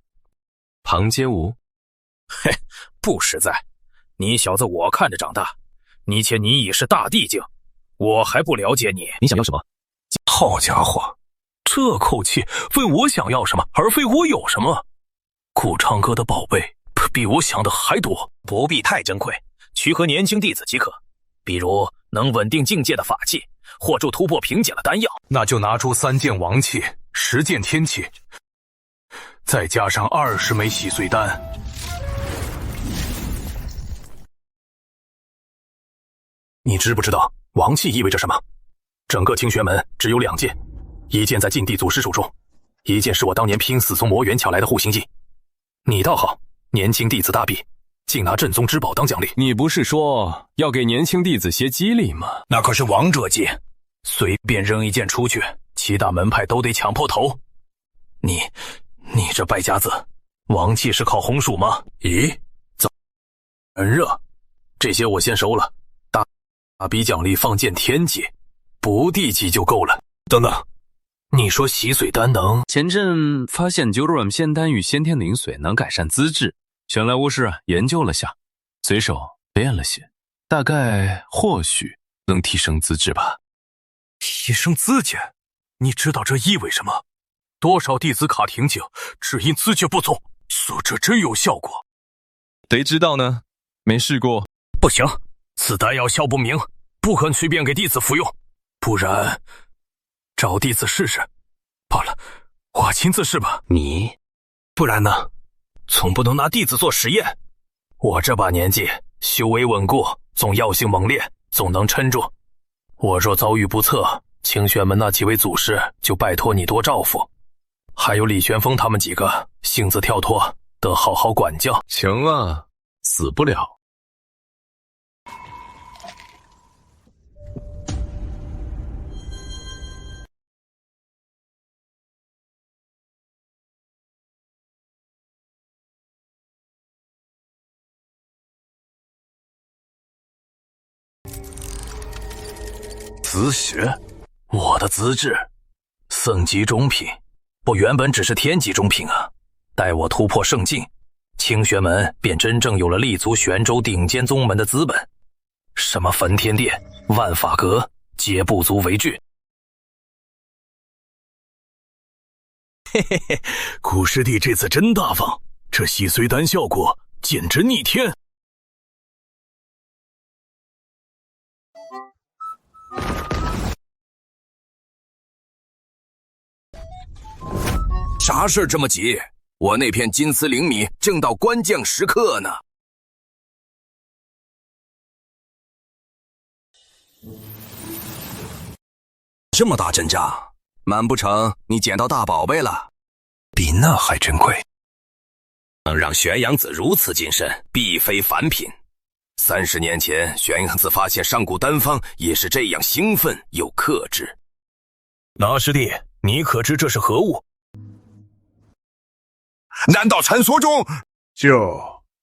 旁皆无。嘿，不实在。你小子我看着长大，你已是大地境，我还不了解你。你想要什么？好家伙，这口气问我想要什么，而非我有什么。顾昌哥的宝贝比我想的还多，不必太珍贵，取和年轻弟子即可。比如能稳定境界的法器，或助突破瓶颈的丹药。那就拿出3件王器，10件天器，再加上20枚洗髓丹。你知不知道王器意味着什么？整个清玄门只有2件，1件在禁地祖师手中，1件是我当年拼死从魔元抢来的护心镜。你倒好，年轻弟子大比，竟拿镇宗之宝当奖励。你不是说要给年轻弟子些激励吗？那可是王者技，随便扔1件出去，7大门派都得抢破头。你这败家子，王器是靠红薯吗？咦，很热，这些我先收了。大比奖励放件天级，不地级就够了。等等，你说洗髓丹能？前阵发现九软仙丹与先天灵髓能改善资质，玄来巫师研究了下，随手练了些，大概或许能提升资质吧。提升资阶？你知道这意味什么？多少弟子卡瓶颈，只因资阶不足，说这真有效果？谁知道呢？没试过。不行，此丹药效不明，不肯随便给弟子服用，不然找弟子试试。罢了，我亲自试吧。你？不然呢？总不能拿弟子做实验。我这把年纪，修为稳固，总药性猛烈，总能撑住。我若遭遇不测，清玄门那几位祖师就拜托你多照拂。还有李玄风他们几个性子跳脱，得好好管教。行啊，死不了。子血，我的资质，僧级中品，我原本只是天级中品啊。待我突破圣境，清玄门便真正有了立足玄州顶尖宗门的资本。什么焚天殿、万法阁，皆不足为惧。嘿嘿嘿，古师弟这次真大方，这洗髓丹效果简直逆天。啥事这么急？我那片金丝灵米正到关键时刻呢。这么大阵仗，难不成你捡到大宝贝了？比那还珍贵。能让玄阳子如此谨慎，必非凡品。30年前，玄阳子发现上古丹方也是这样兴奋又克制。那师弟，你可知这是何物？难道传说中就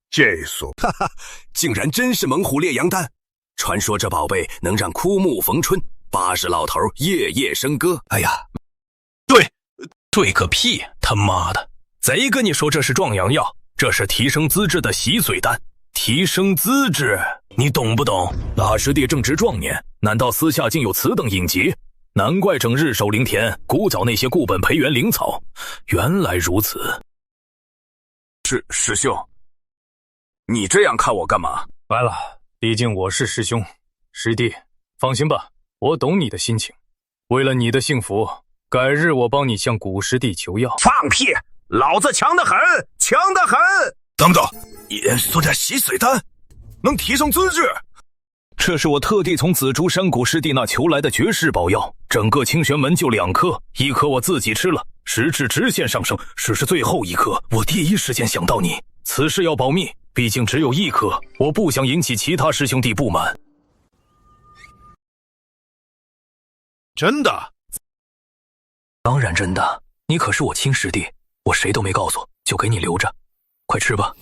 这所？哈哈，竟然真是猛虎烈阳丹！传说这宝贝能让枯木逢春，80老头夜夜笙歌。哎呀，对个屁！他妈的，贼跟你说这是壮阳药，这是提升资质的洗髓丹。提升资质，你懂不懂？那师弟正值壮年，难道私下竟有此等隐疾？难怪正日守灵田，鼓捣那些固本培元灵草。原来如此。师兄，你这样看我干嘛？完了，毕竟我是师兄。师弟，放心吧，我懂你的心情。为了你的幸福，改日我帮你向古师弟求药。放屁！老子强得很，强得很！等等，也说这洗髓丹能提升资质？这是我特地从紫竹山谷师弟那求来的绝世宝药，整个清玄门就2颗，1颗我自己吃了，实质直线上升，只是最后1颗，我第一时间想到你。此事要保密，毕竟只有1颗，我不想引起其他师兄弟不满。真的？当然真的，你可是我亲师弟，我谁都没告诉，就给你留着，快吃吧。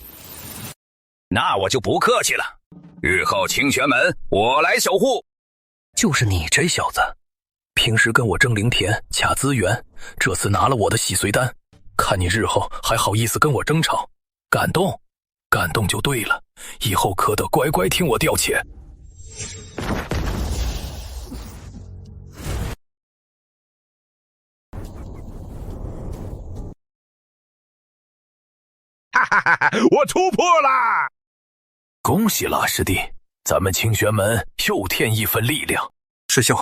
那我就不客气了，日后清玄门我来守护。就是你这小子，平时跟我争灵田卡资源，这次拿了我的洗髓丹，看你日后还好意思跟我争吵，感动就对了，以后可得乖乖听我调遣。哈哈哈哈！我突破啦！恭喜了，师弟，咱们清玄门又添一份力量。师兄，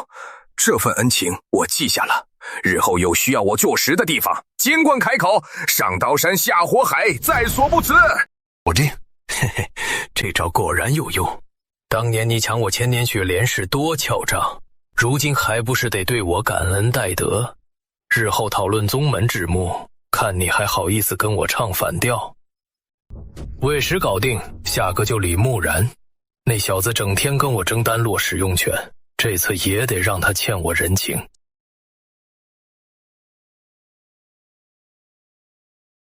这份恩情我记下了，日后有需要我坐实的地方，尽管开口，上刀山下火海，在所不辞。我这，嘿嘿，这招果然有用。当年你抢我千年雪莲是多嚣张，如今还不是得对我感恩戴德？日后讨论宗门之目，看你还好意思跟我唱反调。魏石搞定，下个就李木然。那小子整天跟我争丹洛使用权，这次也得让他欠我人情。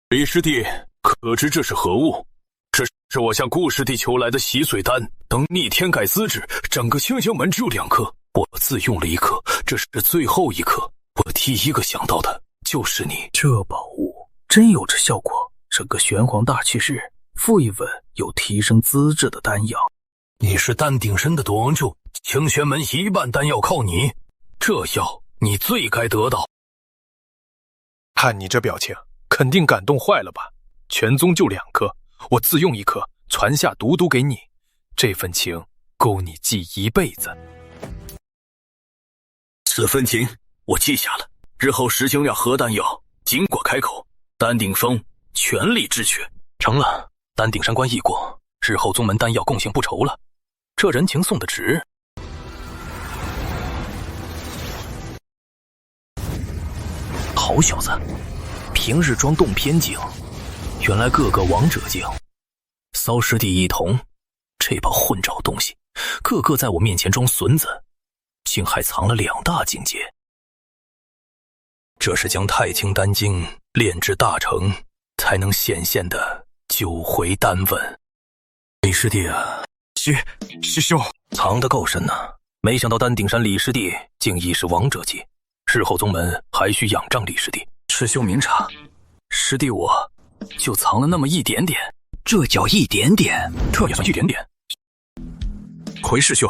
李师弟，可知这是何物？这是我向顾师弟求来的洗髓丹，等逆天改资质，整个清玄门只有2颗，我自用了1颗，这是最后1颗。我第一个想到的就是你。这宝物真有这效果，整个玄黄大气市附一稳有提升资质的丹药。你是丹鼎山的夺主，清玄门一半丹药靠你，这药你最该得到。看你这表情，肯定感动坏了吧？全宗就2颗，我自用1颗，传下独独给你，这份情够你记一辈子。此份情我记下了，日后师兄要喝丹药，尽管开口，丹鼎峰全力支持。成了，丹鼎山关一过，日后宗门丹药共性不愁了。这人情送得值。好小子，平日装洞偏精，原来个个王者境。骚师弟一同，这帮混账东西，个个在我面前装孙子，竟还藏了2大境界。这是将太清丹经炼至大成，才能显现的9回丹问。李师弟啊，师兄藏得够深呐！没想到丹鼎山李师弟竟已是王者级，日后宗门还需仰仗李师弟。师兄明察，师弟我就藏了那么一点点。这叫一点点？这也算一点点？回师兄，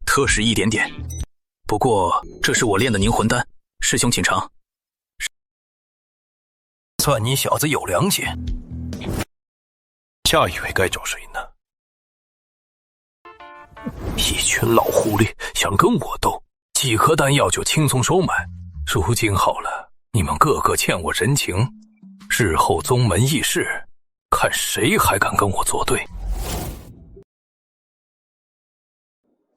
特是一点点。不过这是我炼的凝魂丹，师兄请尝。算你小子有良心。下一位该找谁呢？一群老狐狸想跟我斗，几颗丹药就轻松收买。如今好了，你们个个欠我人情，日后宗门议事，看谁还敢跟我作对。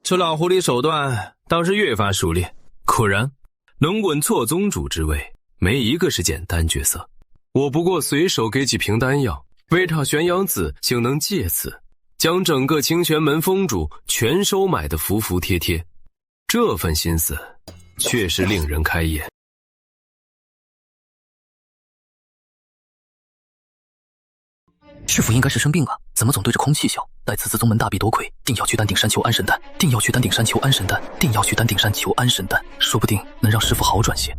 这老狐狸手段倒是越发熟练，果然能稳错宗主之位，没一个是简单角色。我不过随手给几瓶丹药，魏差玄阳子竟能借此将整个清玄门封主全收买得服服帖帖，这份心思确实令人开眼。师父应该是生病了，怎么总对着空气笑？待此次宗门大弊多亏，定要去丹鼎山求安神丹，定要去丹鼎山求安神丹，定要去丹鼎山求安神丹，说不定能让师父好转些。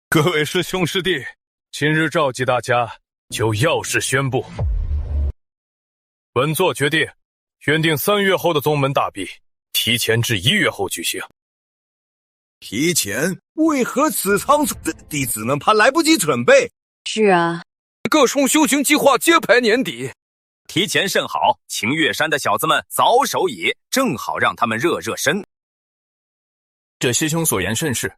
各位师兄师弟，今日召集大家，就要事宣布。本座决定，原定3月后的宗门大弊，提前至1月后举行。提前？为何此仓促？弟子们怕来不及准备。是啊，各冲修行计划揭牌年底，提前甚好。晴月山的小子们早守矣，正好让他们热热身。这师兄所言甚是，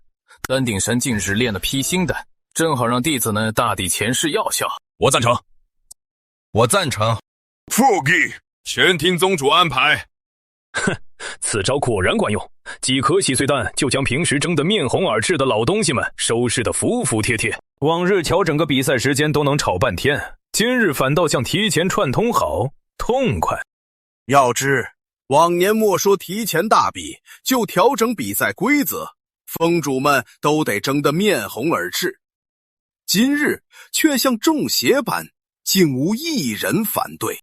丹鼎山近日练了批新丹，正好让弟子们大抵前世药效。我赞成，我赞成。复议，全听宗主安排。哼，此招果然管用，几颗洗髓丹就将平时争得面红耳赤的老东西们收拾得服服帖帖。往日瞧整个比赛时间都能吵半天，今日反倒像提前串通好，痛快。要知往年莫说提前大比，就调整比赛规则，封主们都得争得面红耳赤。今日却像中邪般，竟无一人反对。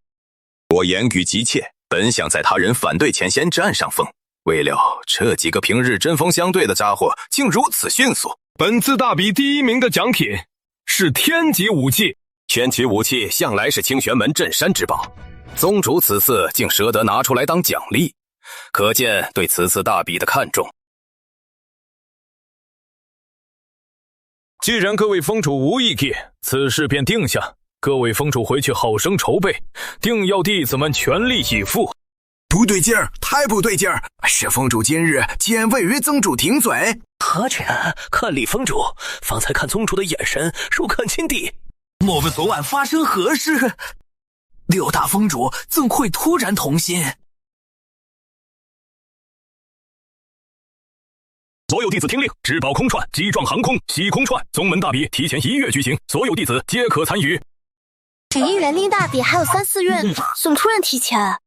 我言语急切，本想在他人反对前先占上风，未料这几个平日针锋相对的家伙竟如此迅速。本次大比第1名的奖品是天级武器。天级武器向来是清玄门镇山之宝，宗主此次竟舍得拿出来当奖励，可见对此次大比的看重。既然各位封主无异议，此事便定下。各位封主回去好生筹备，定要弟子们全力以赴。不对劲儿，太不对劲儿！是封主今日竟未与宗主停嘴。何止？看李封主方才看宗主的眼神，如看亲弟。莫问昨晚发生何事？6大封主怎会突然同心？所有弟子听令，直保空串、击撞航空、西空串，宗门大比提前1月举行，所有弟子皆可参与。只因园林大比还有3、4月，怎么突然提前？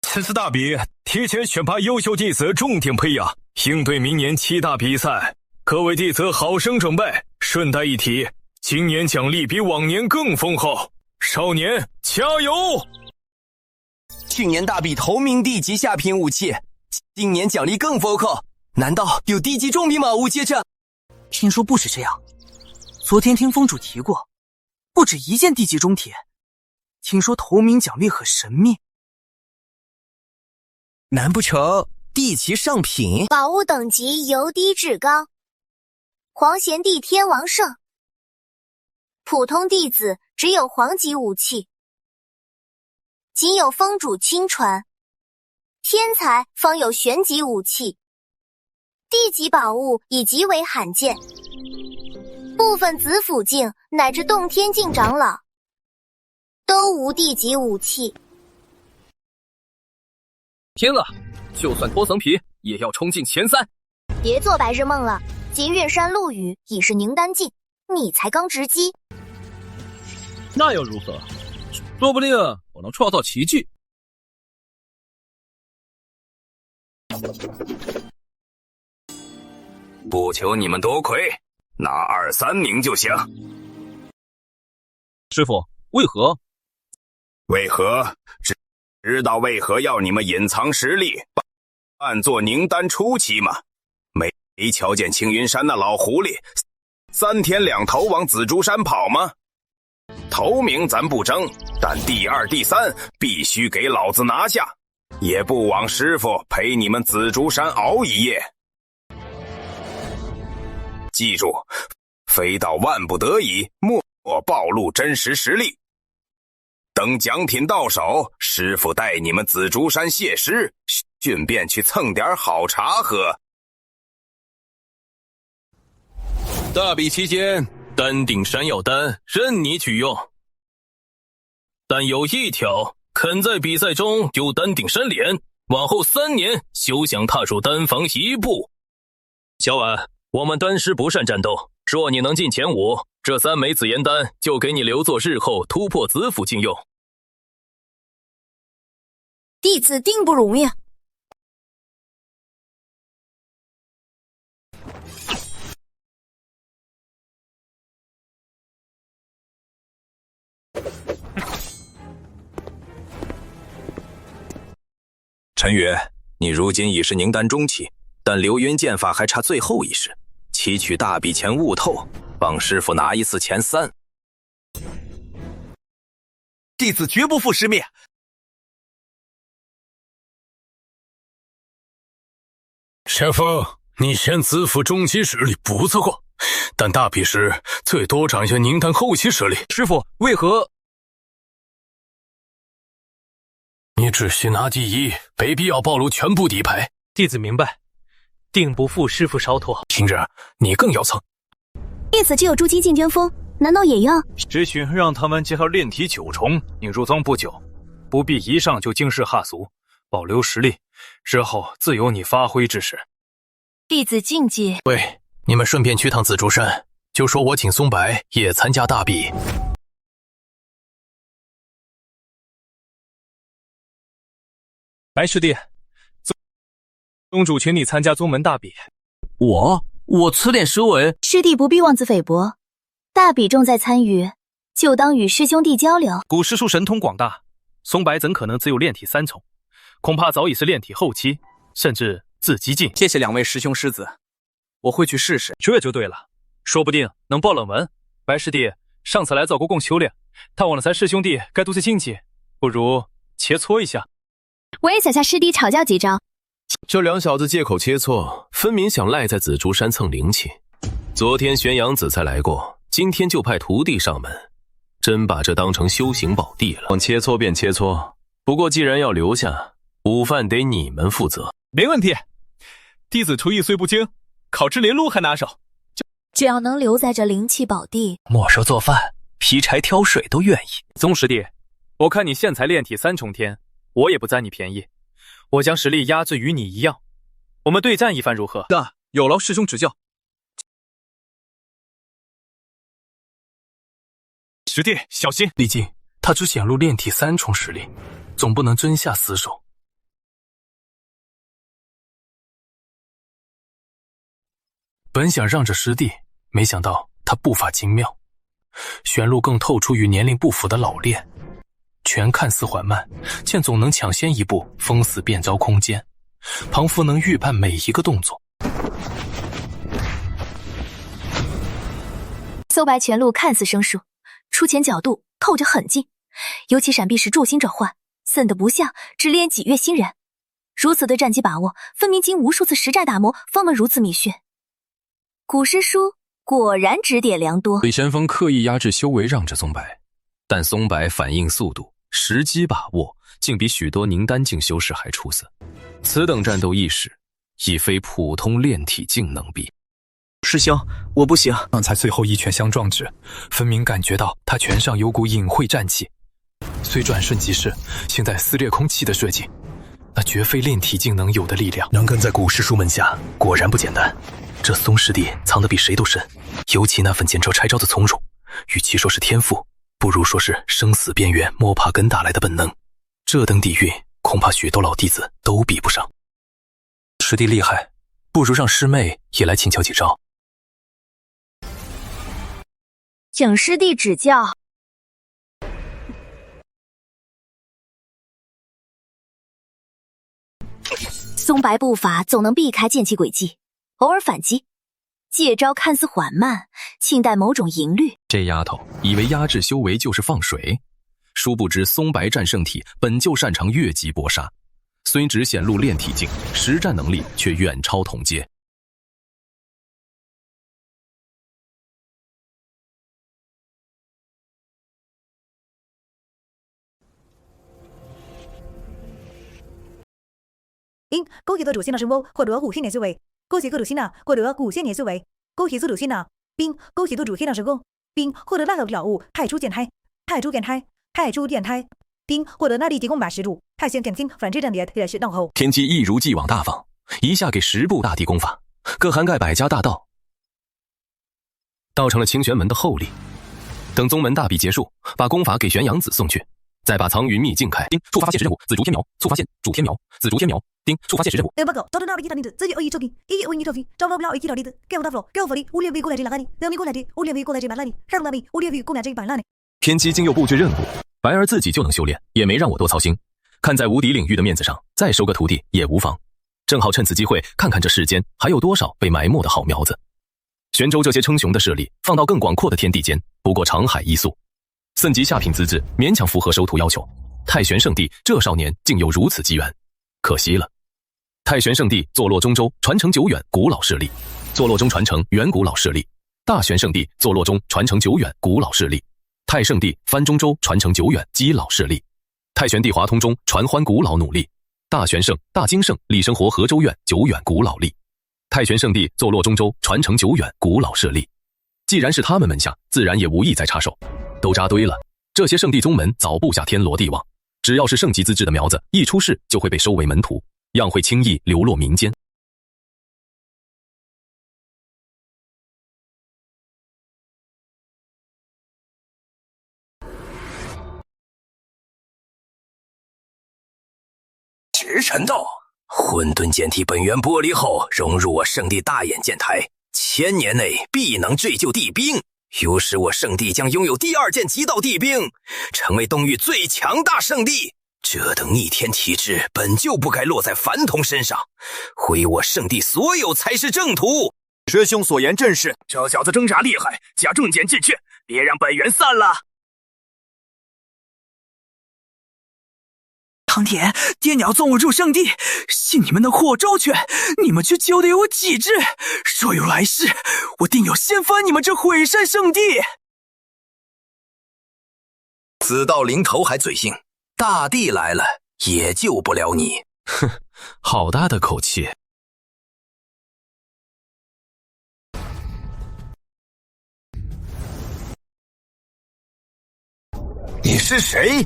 此次大比提前选拔优秀弟子，重点培养，应对明年7大比赛。各位弟子好生准备。顺带一提，今年奖励比往年更丰厚，少年加油！去年大比头名地级下品武器，今年奖励更丰厚，难道有地级重兵马物接着？听说不止这样，昨天听封主提过，不止1件地级中铁，听说头名奖励很神秘，难不成地级上品？宝物等级由低至高，黄贤帝天王圣，普通弟子只有黄级武器，仅有封主亲传，天才方有玄级武器，地级宝物已极为罕见，部分子府境乃至洞天境长老都无地级武器。天啊，就算脱层皮也要冲进前3。别做白日梦了，金岳山陆羽已是宁丹境，你才刚直击。那又如何？说不定我能创造奇迹。不求你们多亏，拿2、3名就行。师傅，为何？为何？知道为何要你们隐藏实力，扮作宁丹初期吗？没瞧见青云山那老狐狸3天2头往紫竹山跑吗？头名咱不争，但第2、第3必须给老子拿下，也不枉师傅陪你们紫竹山熬一夜。记住，非到万不得已，莫暴露真实实力。等奖品到手，师傅带你们紫竹山谢师，顺便去蹭点好茶喝。大比期间，丹顶山药丹任你取用，但有一条，肯在比赛中丢丹顶山脸，往后3年休想踏入丹房一步。小婉，我们丹师不善战斗，若你能进前5，这3枚紫炎丹就给你留作日后突破子府境用。弟子定不容易。陈宇，你如今已是宁丹中期，但流云剑法还差最后1式，祈取大比前悟透，帮师傅拿一次前3。弟子绝不负师命。师傅，你现子府中期实力不错，但大比时最多展现宁丹后期实力。师傅，为何？你只需拿第1，没必要暴露全部底牌。弟子明白，定不负师傅烧托。听着，你更要蹭。弟子只有筑基境巅峰，难道也要？只许让他们结合炼体9重，你入宗不久，不必一上就惊世骇俗，保留实力，之后自有你发挥之时。弟子境界。喂，你们顺便去趟紫竹山，就说我请松白也参加大比。白师弟，宗主请你参加宗门大比。我此点实为。师弟不必妄自菲薄，大比重在参与，就当与师兄弟交流。古师叔神通广大，松白怎可能只有炼体3重？恐怕早已是炼体后期，甚至自激境。谢谢2位师兄师子，我会去试试。这就对了，说不定能爆冷门。白师弟上次来枣国共修炼，但忘了咱师兄弟该多些禁忌，不如切磋一下。我也想向师弟讨教几招。这2小子借口切磋，分明想赖在紫竹山蹭灵气。昨天玄阳子才来过，今天就派徒弟上门，真把这当成修行宝地了。切磋便切磋，不过既然要留下，午饭得你们负责。没问题，弟子厨艺虽不精，烤制莲露还拿手。只要能留在这灵气宝地，莫说做饭，劈柴挑水都愿意。宗师弟，我看你现才炼体3重天，我也不占你便宜，我将实力压制与你一样，我们对战一番如何？有劳师兄指教。师弟小心，毕竟他只显露炼体3重实力，总不能真下死手。本想让着师弟，没想到他步伐精妙，玄路更透出与年龄不符的老练，拳看似缓慢，见总能抢先一步封死变招空间，庞佛能预判每一个动作。搜白拳路看似生疏，出拳角度扣着很近，尤其闪避时助兴转换，森得不像只练几月新人。如此对战机把握，分明经无数次实战打磨，方能如此密训。古诗书果然指点良多。李神锋刻意压制修为，让着松柏，但松柏反应速度、时机把握，竟比许多宁丹境修士还出色。此等战斗意识，已非普通炼体境能比。师兄，我不行。刚才最后一拳相撞时，分明感觉到他拳上有股隐晦战气，虽转瞬即逝，现在撕裂空气的设计，那绝非炼体境能有的力量。能跟在古师叔门下，果然不简单。这松师弟藏得比谁都深，尤其那份见招拆招的从容，与其说是天赋，不如说是生死边缘摸爬滚打来的本能。这等底蕴，恐怕许多老弟子都比不上。师弟厉害，不如让师妹也来请教几招。请师弟指教。松柏步伐总能避开剑气轨迹，偶尔反击，借招看似缓慢，庆带某种淫律。这丫头以为压制修为就是放水，殊不知松柏战胜体本就擅长越级搏杀，虽只显露炼体境，实战能力却远超同阶。因勾结的主线的声波获得5千年修为，勾结各主线的获得5千年修为，勾结自主线的并勾结的主线的成功，并获得那个了悟太初电胎，并获得那立即攻把10度，太玄感情反制阵列也是闹后。天机一如既往大方，一下给10部大地功法，各涵盖百家大道，道成了清玄门的后力。等宗门大比结束，把功法给玄阳子送去，再把藏云秘境开。触发现实任务，紫竹天苗，触发现主天苗，紫竹天苗。触发现实任务。报告，找到那位吉他弟子，自己恶意抽筋，一恶意抽筋，找到不了吉他弟子，给我打佛，给我佛力，无脸皮过来这拉你，两米过来这，无脸皮过来这把拉你，上那米，无脸皮过来这把拉你。天机竟又布置任务，白儿自己就能修炼，也没让我多操心。看在无敌领域的面子上，再收个徒弟也无妨。正好趁此机会，看看这世间还有多少被埋没的好苗子。玄州这些称雄的势力，放到更广阔的天地间，不过长海一粟。森级下品资质，勉强符合收徒要求。太玄圣地这少年竟有如此机缘，可惜了。太玄圣地坐落中州，传承久远，古老势力。坐落中传承远古老势力。大玄圣地坐落中传承久远，古老势力。太圣地番中州传承久远，基老势力。太玄地华通中传欢古老努力。大玄圣、大金圣力生活河州院久远古老力。太玄圣地坐落中州，传承久远，古老势力。既然是他们门下，自然也无意再插手。都扎堆了，这些圣地宗门早布下天罗地网，只要是圣级资质的苗子，一出世就会被收为门徒，样会轻易流落民间。直陈道，混沌剑体本源剥离后，融入我圣地大眼剑台，1000年内必能坠就地兵。有时我圣地将拥有第2件极道地兵，成为东域最强大圣地。这等逆天体质本就不该落在凡童身上，毁我圣地所有才是正途。师兄所言正是，这小子挣扎厉害，加重剑进去，别让本源散了。唐田，爹娘送我入圣地，信你们能护我周全，你们却揪得有我几只。若有来世，我定要掀翻你们这毁山圣地。死到临头还嘴硬，大地来了也救不了你。哼，好大的口气。你是谁？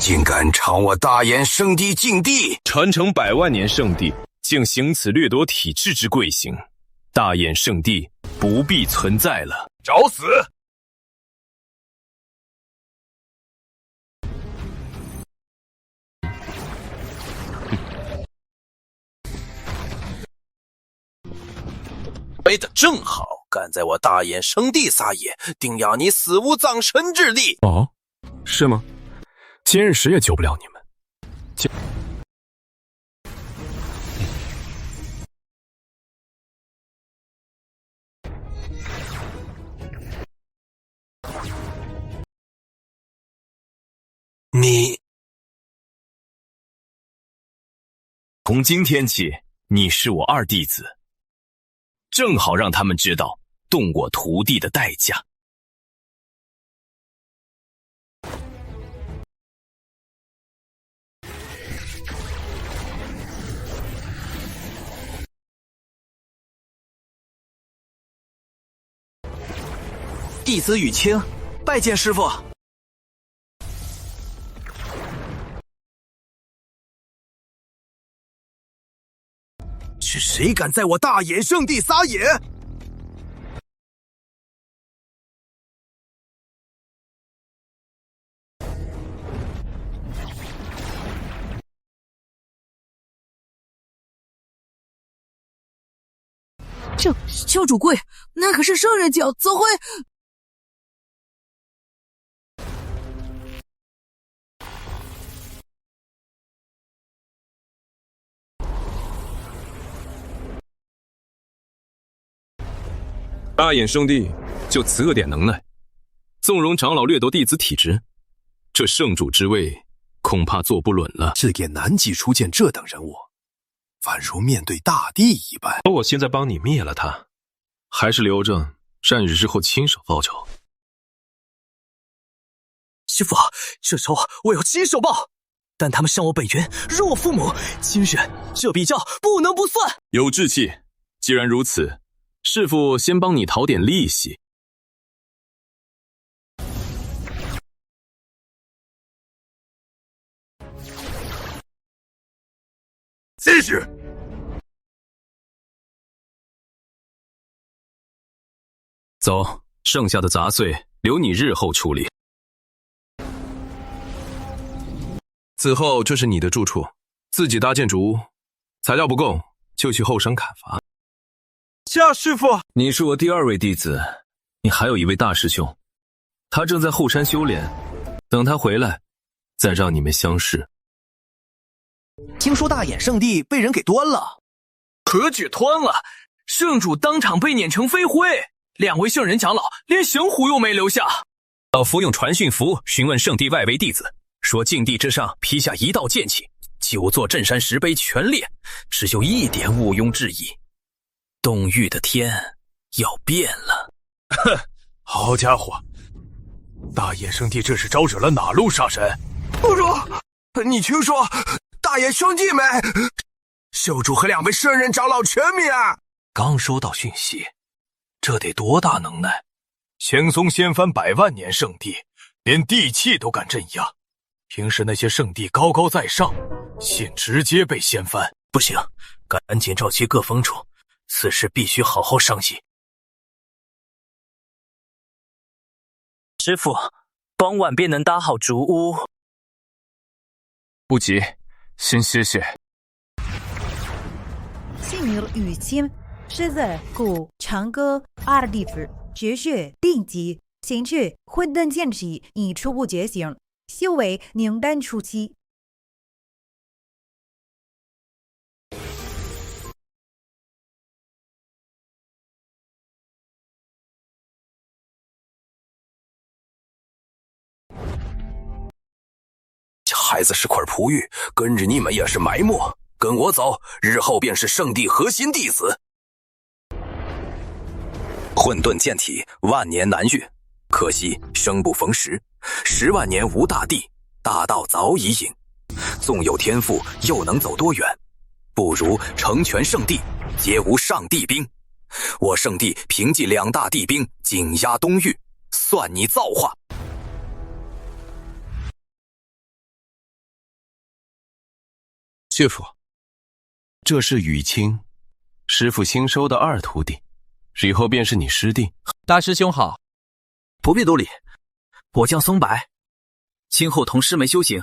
竟敢闯我大眼圣地禁地！传承100万年圣地，竟行此掠夺体质之贵行，大眼圣地不必存在了。找死！背得正好，敢在我大眼圣地撒野，定要你死无葬身之地。哦，是吗？今日谁也救不了你们。你从今天起，你是我二弟子，正好让他们知道动我徒弟的代价。弟子雨清，拜见师父。是谁敢在我大衍圣地撒野？教主贵，那可是圣人教，怎会？大衍圣地就此个点能耐，纵容长老掠夺弟子体质，这圣主之位恐怕坐不稳了。赤焰南极初见这等人物，宛如面对大地一般。我现在帮你灭了他，还是留着战日之后亲手报仇？师父，这仇我要亲手报。但他们伤我本源，辱我父母，今日这笔账不能不算。有志气，既然如此，师父先帮你讨点利息。继续。走，剩下的杂碎留你日后处理。此后这是你的住处，自己搭建主屋，材料不够就去后山砍伐。夏师傅，你是我第二位弟子，你还有一位大师兄，他正在后山修炼，等他回来，再让你们相识。听说大衍圣地被人给端了，何止端了，圣主当场被碾成飞灰，2位圣人长老连行虎又没留下。老夫用传讯符询问圣地外围弟子，说禁地之上劈下一道剑气，9座镇山石碑全裂，只有一点毋庸置疑，东域的天要变了。哼，好家伙，大衍圣地这是招惹了哪路杀神？不如你听说大衍兄弟们，圣主和2位圣人长老全灭。刚收到讯息，这得多大能耐？仙宗掀翻100万年圣地，连地气都敢镇压。平时那些圣地高高在上，现直接被掀翻。不行，赶紧召集各峰主，此事必须好好商议。师父，傍晚便能搭好竹屋。不急，先歇歇。姓名雨清，狮子、虎、长歌2弟子，绝学定级，兴趣混沌剑气已初步觉醒，修为凝丹初期。这孩子是块璞玉，跟着你们也是埋没。跟我走，日后便是圣地核心弟子。混沌剑体，万年难遇，可惜生不逢时。10万年无大帝，大道早已隐。纵有天赋，又能走多远？不如成全圣地，皆无上帝兵。我圣地凭借2大帝兵紧压东域，算你造化。师父，这是雨清，师父新收的2徒弟，以后便是你师弟。大师兄好。不必多礼，我叫松柏，今后同师门修行，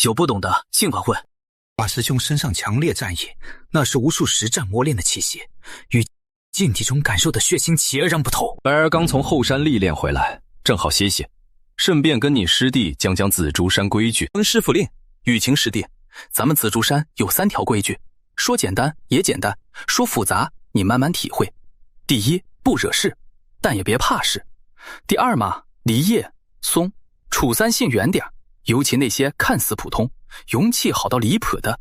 有不懂的尽管问。大师兄身上强烈战意，那是无数实战磨练的气息，与禁地中感受的血腥截然不同。白儿刚从后山历练回来，正好歇歇，顺便跟你师弟讲讲紫竹山规矩。师傅令，雨晴师弟，咱们紫竹山有3条规矩，说简单也简单，说复杂你慢慢体会。第一，不惹事，但也别怕事。第二嘛，离叶松楚3信远点，尤其那些看似普通、勇气好到离谱的。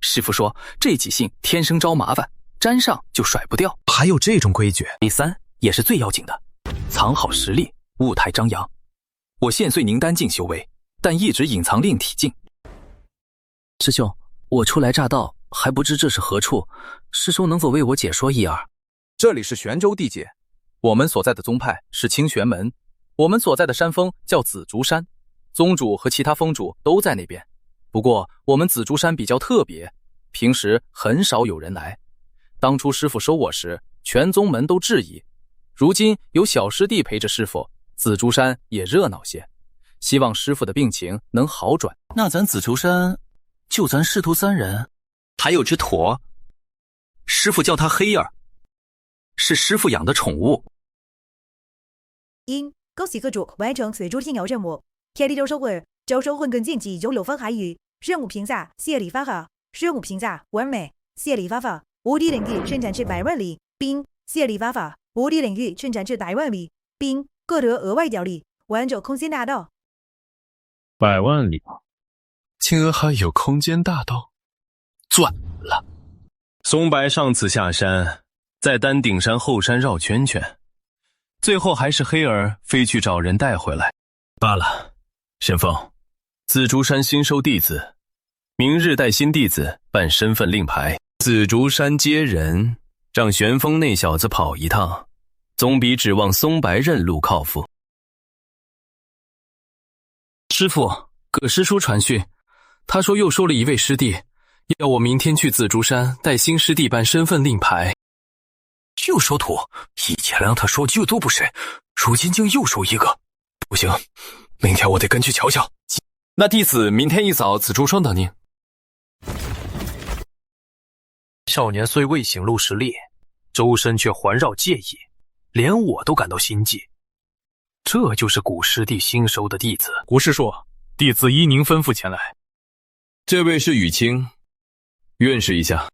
师父说这几姓天生招麻烦，沾上就甩不掉。还有这种规矩？第三也是最要紧的，藏好实力，勿太张扬。我现虽宁丹境修为，但一直隐藏炼体境。师兄，我初来乍到，还不知这是何处，师兄能否为我解说一二？这里是玄州地界，我们所在的宗派是清玄门，我们所在的山峰叫紫竹山，宗主和其他峰主都在那边。不过我们紫竹山比较特别，平时很少有人来。当初师父收我时，全宗门都质疑，如今有小师弟陪着师父，紫竹山也热闹些，希望师父的病情能好转。那咱紫竹山就咱师徒3人，还有只驼，师父叫他黑儿，是师父养的宠物。恭喜各主完成此周星游任务，天地周收会，周收混跟晋级有6分韩语。任务评价：谢礼发法。任务评价：完美。谢礼发法，无敌领域伸展至100万里，并谢礼发法，无敌领域伸展至100万里，并各得额外奖励，玩者空间大道。100万里，青娥还有空间大道，赚了。松白上次下山，在丹顶山后山绕圈圈，最后还是黑儿飞去找人带回来。罢了，神风，紫竹山新收弟子，明日带新弟子办身份令牌。紫竹山接人，让玄风那小子跑一趟，总比指望松白认路靠谱。师父，葛师叔传讯，他说又收了一位师弟，要我明天去紫竹山带新师弟办身份令牌。又收徒，以前让他说就都不是，如今竟又收一个，不行，明天我得跟去瞧瞧。那弟子明天一早紫竹庄等您。少年虽未显露实力，周身却环绕剑意，连我都感到心悸。这就是古师弟新收的弟子。古师叔，弟子依您吩咐前来。这位是雨清，认识一下。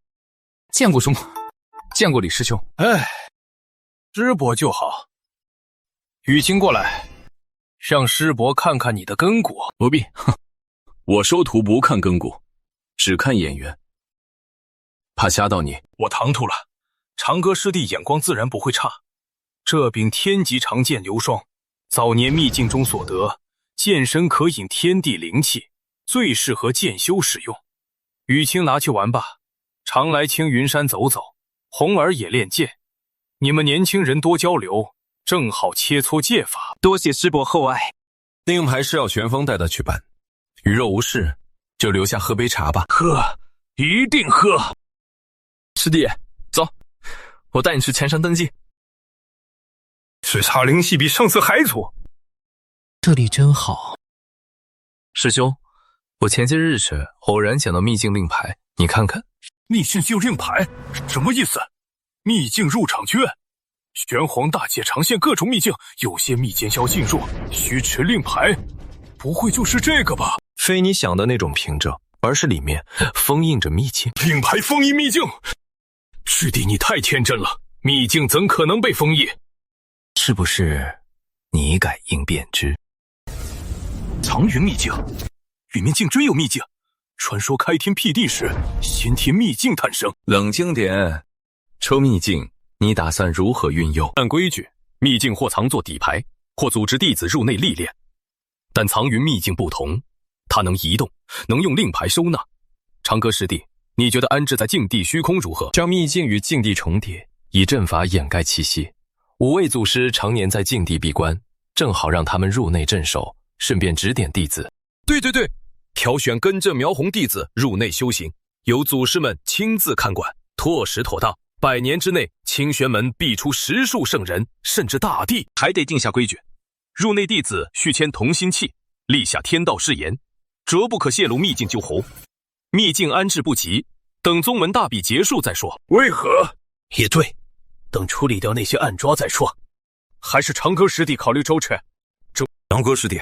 见过兄，见过李师兄。师伯就好。雨清过来，让师伯看看你的根骨。不必，我收徒不看根骨，只看眼缘，怕吓到你。我唐突了，长歌师弟眼光自然不会差。这柄天级长剑流霜，早年秘境中所得，剑身可引天地灵气，最适合剑修使用。雨清拿去玩吧，常来青云山走走，红儿也练剑，你们年轻人多交流，正好切磋剑法。多谢师伯厚爱。令牌是要玄风带他去办，鱼肉无事，就留下喝杯茶吧。喝，一定喝。师弟，走，我带你去前山登记。是茶灵系比上次还粗。这里真好。师兄，我前些日时偶然捡到秘境令牌，你看看。秘境就令牌，什么意思？秘境入场券，玄黄大界长线各种秘境，有些秘境要进入，需持令牌，不会就是这个吧？非你想的那种凭证，而是里面封印着秘境。令牌封印秘境？师弟你太天真了，秘境怎可能被封印？是不是你改应便知？藏云秘境，里面竟真有秘境。传说开天辟地时，先天秘境诞生。冷静点，抽秘境你打算如何运用？按规矩，秘境或藏作底牌，或组织弟子入内历练。但藏云秘境不同，它能移动，能用令牌收纳。长歌师弟，你觉得安置在境地虚空如何？将秘境与境地重叠，以阵法掩盖气息。5位祖师常年在境地闭关，正好让他们入内镇守，顺便指点弟子。对，挑选根正苗红弟子入内修行，由祖师们亲自看管，妥实妥当。100年之内，清玄门必出10数圣人，甚至大帝。还得定下规矩，入内弟子须签同心契，立下天道誓言，绝不可泄露秘境救侯。秘境安置不急，等宗门大比结束再说。为何？也对，等处理掉那些暗抓再说。还是长歌师弟考虑周全。长歌师弟，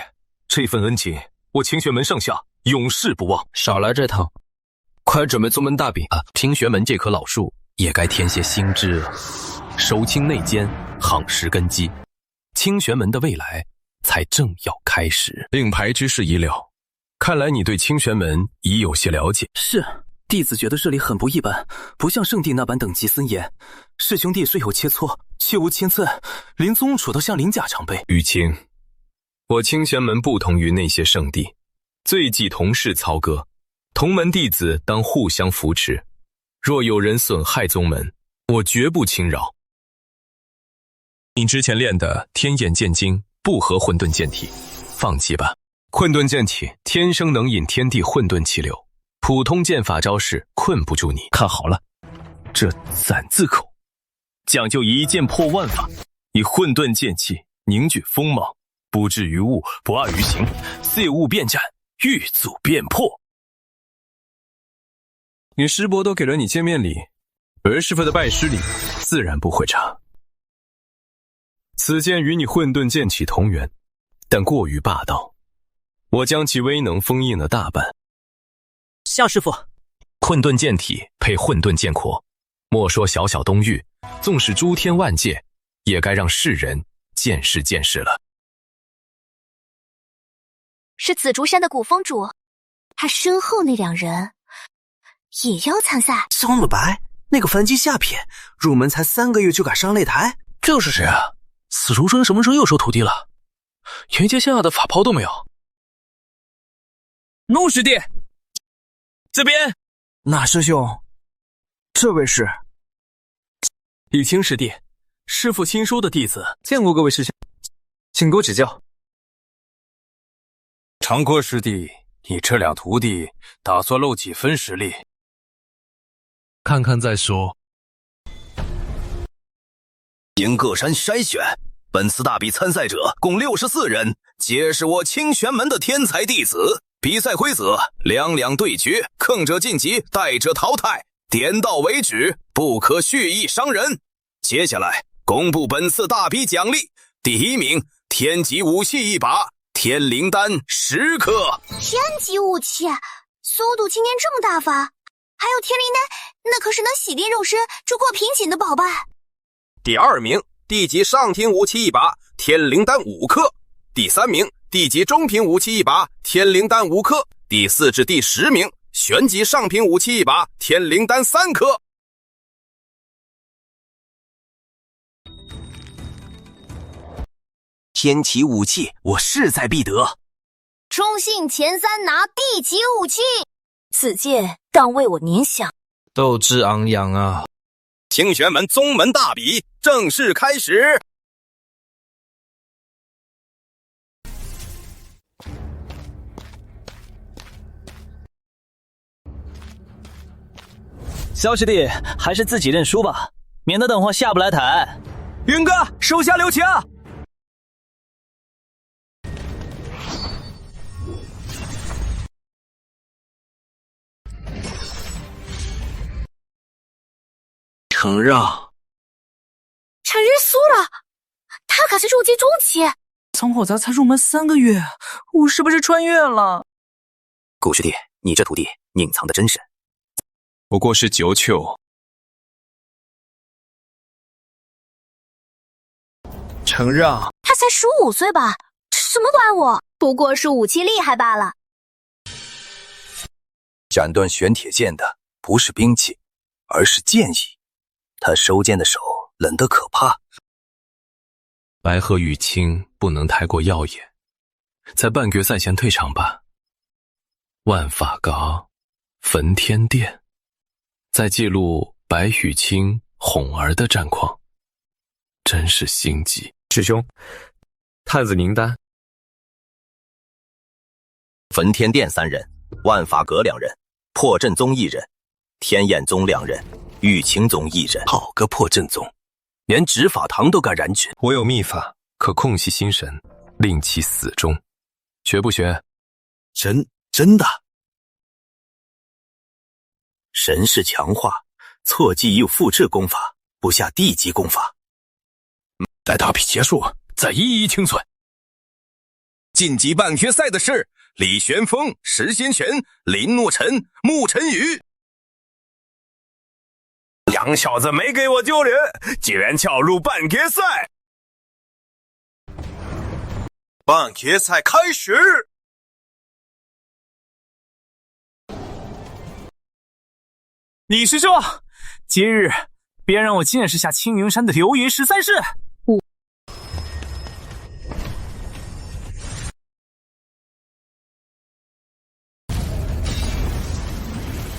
这份恩情，我清玄门上下永世不忘。少来这套，快准备宗门大比啊！清玄门这棵老树也该添些新枝了。守清内奸，夯实根基，清玄门的未来才正要开始。令牌之事已了，看来你对清玄门已有些了解。是，弟子觉得这里很不一般，不像圣地那般等级森严。师兄弟虽有切磋，却无亲自，连宗主都像领甲常备。雨清，我清玄门不同于那些圣地，罪忌同室操戈，同门弟子当互相扶持。若有人损害宗门，我绝不轻饶。你之前练的天眼剑经不合混沌剑体，放弃吧。混沌剑体天生能引天地混沌气流，普通剑法招式困不住你。看好了，这攒字口讲究一剑破万法，以混沌剑气凝聚锋芒，不至于物，不二于形，碎物变战，欲阻便破。你师伯都给了你见面礼，儿师傅的拜师礼自然不会差。此剑与你混沌剑气同源，但过于霸道，我将其威能封印了大半。夏师傅，混沌剑体配混沌剑廓，莫说小小东域，纵使诸天万界，也该让世人见识见识了。是紫竹山的古风主，他身后那两人也要参赛。松了白，那个凡机下品，入门才3个月就敢上擂台，这是谁啊？死竹生什么时候又收徒弟了？沿阶下的法袍都没有。陆师弟，这边。那师兄，这位是雨清师弟，师父新收的弟子。见过各位师兄，请多指教。长郭师弟，你这两徒弟打算露几分实力？看看再说。经各山筛选，本次大比参赛者共64人，皆是我清玄门的天才弟子。比赛规则：2-2对决，胜者晋级，败者淘汰，点到为止，不可蓄意伤人。接下来公布本次大比奖励：第1名，天级武器1把，天灵丹10颗。天级武器，速度今年这么大发，还有天灵丹，那可是能洗涤肉身、度过瓶颈的宝贝。第2名，地级上品武器1把，天灵丹5颗。第3名，地级中品武器1把，天灵丹5颗。第4至第10名，玄级上品武器1把，天灵丹3颗。天级武器我势在必得，中信前3拿地级武器，此剑当为我念想。斗志昂扬啊！清玄门宗门大比正式开始。萧师弟，还是自己认输吧，免得等会下不来台。云哥，手下留情。承让。陈日输了，他可是入阶中期。从后咱才入门3个月，我是不是穿越了？古师弟，你这徒弟隐藏的真深。不过是9丘。承让。他才15岁吧？什么怪物？不过是武器厉害罢了。斩断玄铁剑的不是兵器，而是剑意。他收剑的手冷得可怕。白鹤雨清不能太过耀眼，在半决赛前退场吧。万法阁、焚天殿，再记录白雨清、哄儿的战况，真是心急。师兄，探子宁丹。焚天殿3人，万法阁2人，破阵宗1人，天眼宗2人，玉清宗1人。好个破阵宗，连执法堂都敢染指。我有秘法，可空隙心神，令其死忠。学不学？真的。神识强化，错记又复制功法，不下地级功法。待大比结束，再一一清算。晋级半决赛的是李玄风、石先泉、林诺尘、穆晨宇。两小子没给我丢脸，竟然跳入半决赛！半决赛开始。李师兄，今日便让我见识下青云山的流云13式。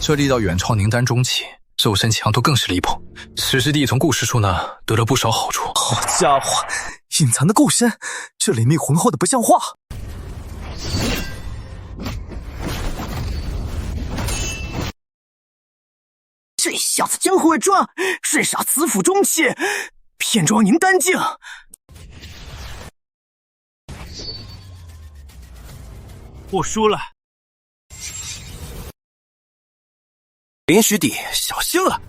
这力道远超宁丹中期，肉身强度更是离谱。石师弟从顾师叔那得了不少好处。好家伙，隐藏的够深，这灵力浑厚的不像话。这小子江湖伪装，睡傻子府中期，骗装宁丹境。我输了。林师弟，小心了！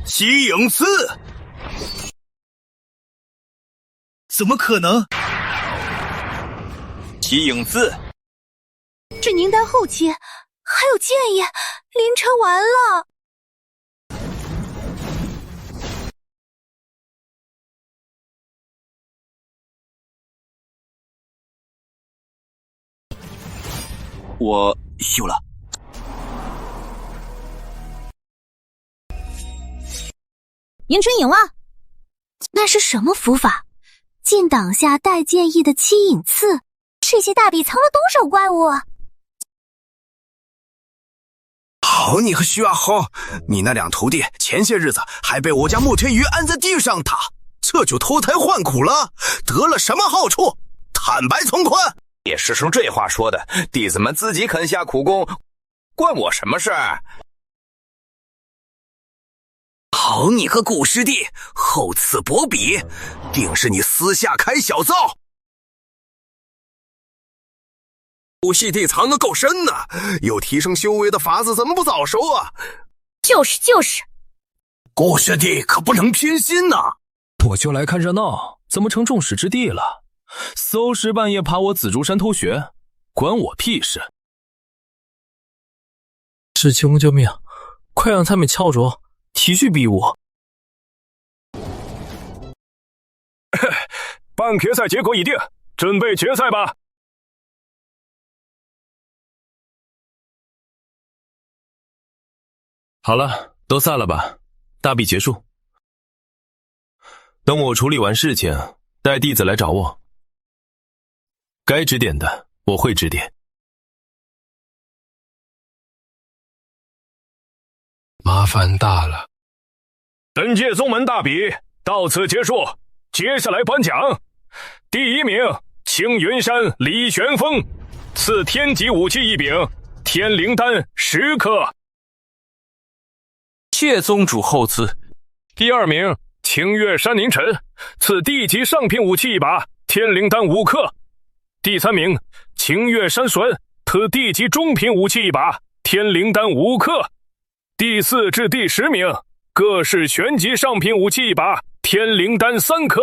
吸影刺，怎么可能？吸影刺，这宁丹后期还有建议，凌晨完了。我有了。迎春影了，那是什么符法？进挡下带剑意的七影刺，这些大笔藏了多少怪物？好你和徐阿豪，你那两徒弟前些日子还被我家穆天宇按在地上打，这就脱胎换骨了，得了什么好处？坦白从宽。叶师叔这话说的，弟子们自己肯下苦功，关我什么事儿？好你和古师弟厚此薄彼，定是你私下开小灶。古细弟藏得够深呢，有提升修为的法子怎么不早熟啊？就是，古师弟可不能偏心呐！我就来看热闹，怎么成众矢之的了？馊时半夜爬我紫竹山偷学，关我屁事！师兄救命，快让他们敲着提去逼我。半决赛结果已定，准备决赛吧。好了，都散了吧，大比结束。等我处理完事情，带弟子来找我。该指点的我会指点。麻烦大了。本届宗门大比到此结束，接下来颁奖。第1名，青云山李玄风，赐天级武器1柄，天灵丹10颗。谢宗主厚赐。第2名，清月山林尘，赐地级上品武器1把，天灵丹5颗。第3名，清月山神，赐地级中品武器1把，天灵丹5颗。第4至第10名，各式玄级上品武器1把，天灵丹3颗。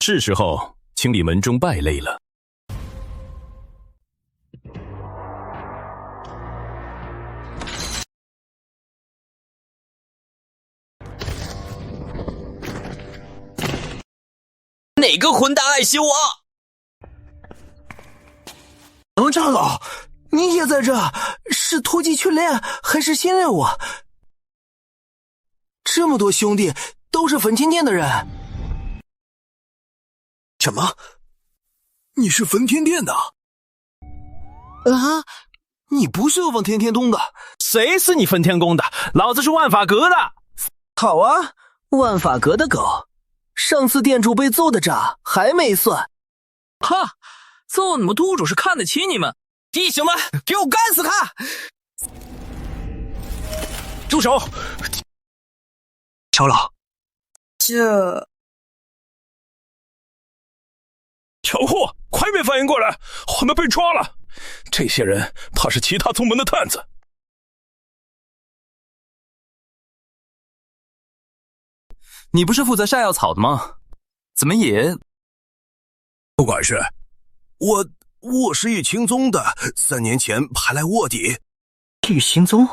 是时候清理门中败类了。哪个混蛋爱惜我？王长老，你也在这，是突击训练还是新任务？这么多兄弟都是焚天殿的人。什么？你是焚天殿的？啊？你不是万天天宗的？谁是你焚天宫的？老子是万法阁的。好啊，万法阁的狗。上次店主被揍的账还没算。哈，揍你们督主是看得起你们。弟兄们，给我干死他！住手！乔老，巧货，快别反应过来，我们被抓了！这些人怕是其他宗门的探子。你不是负责晒药草的吗？怎么也……不管事，我是玉清宗的，3年前派来卧底。玉清宗，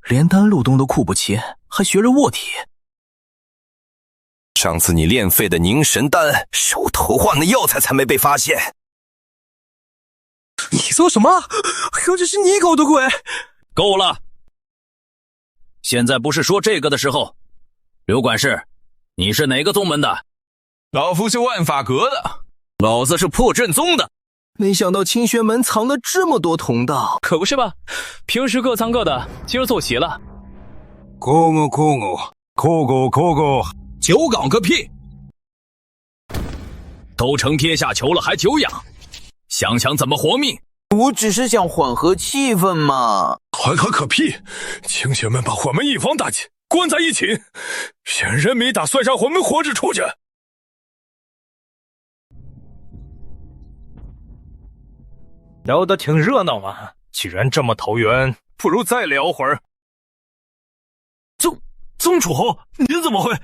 连丹路洞都库不齐，还学着卧底。上次你炼废的凝神丹，手头换的药材才没被发现。你做什么？何止是你搞的鬼！够了！现在不是说这个的时候。刘管事，你是哪个宗门的？老夫是万法阁的。老子是破阵宗的。没想到清玄门藏了这么多同道，可不是吧？平时各藏各的，今儿凑齐了。哥哥，久搞个屁！都成阶下囚了还久仰，想想怎么活命？我只是想缓和气氛嘛。缓和个屁！清玄们把我们一网打尽，关在一起，显然没打算让我们活着出去。聊得挺热闹嘛，既然这么投缘，不如再聊会儿。宗主，您怎么会？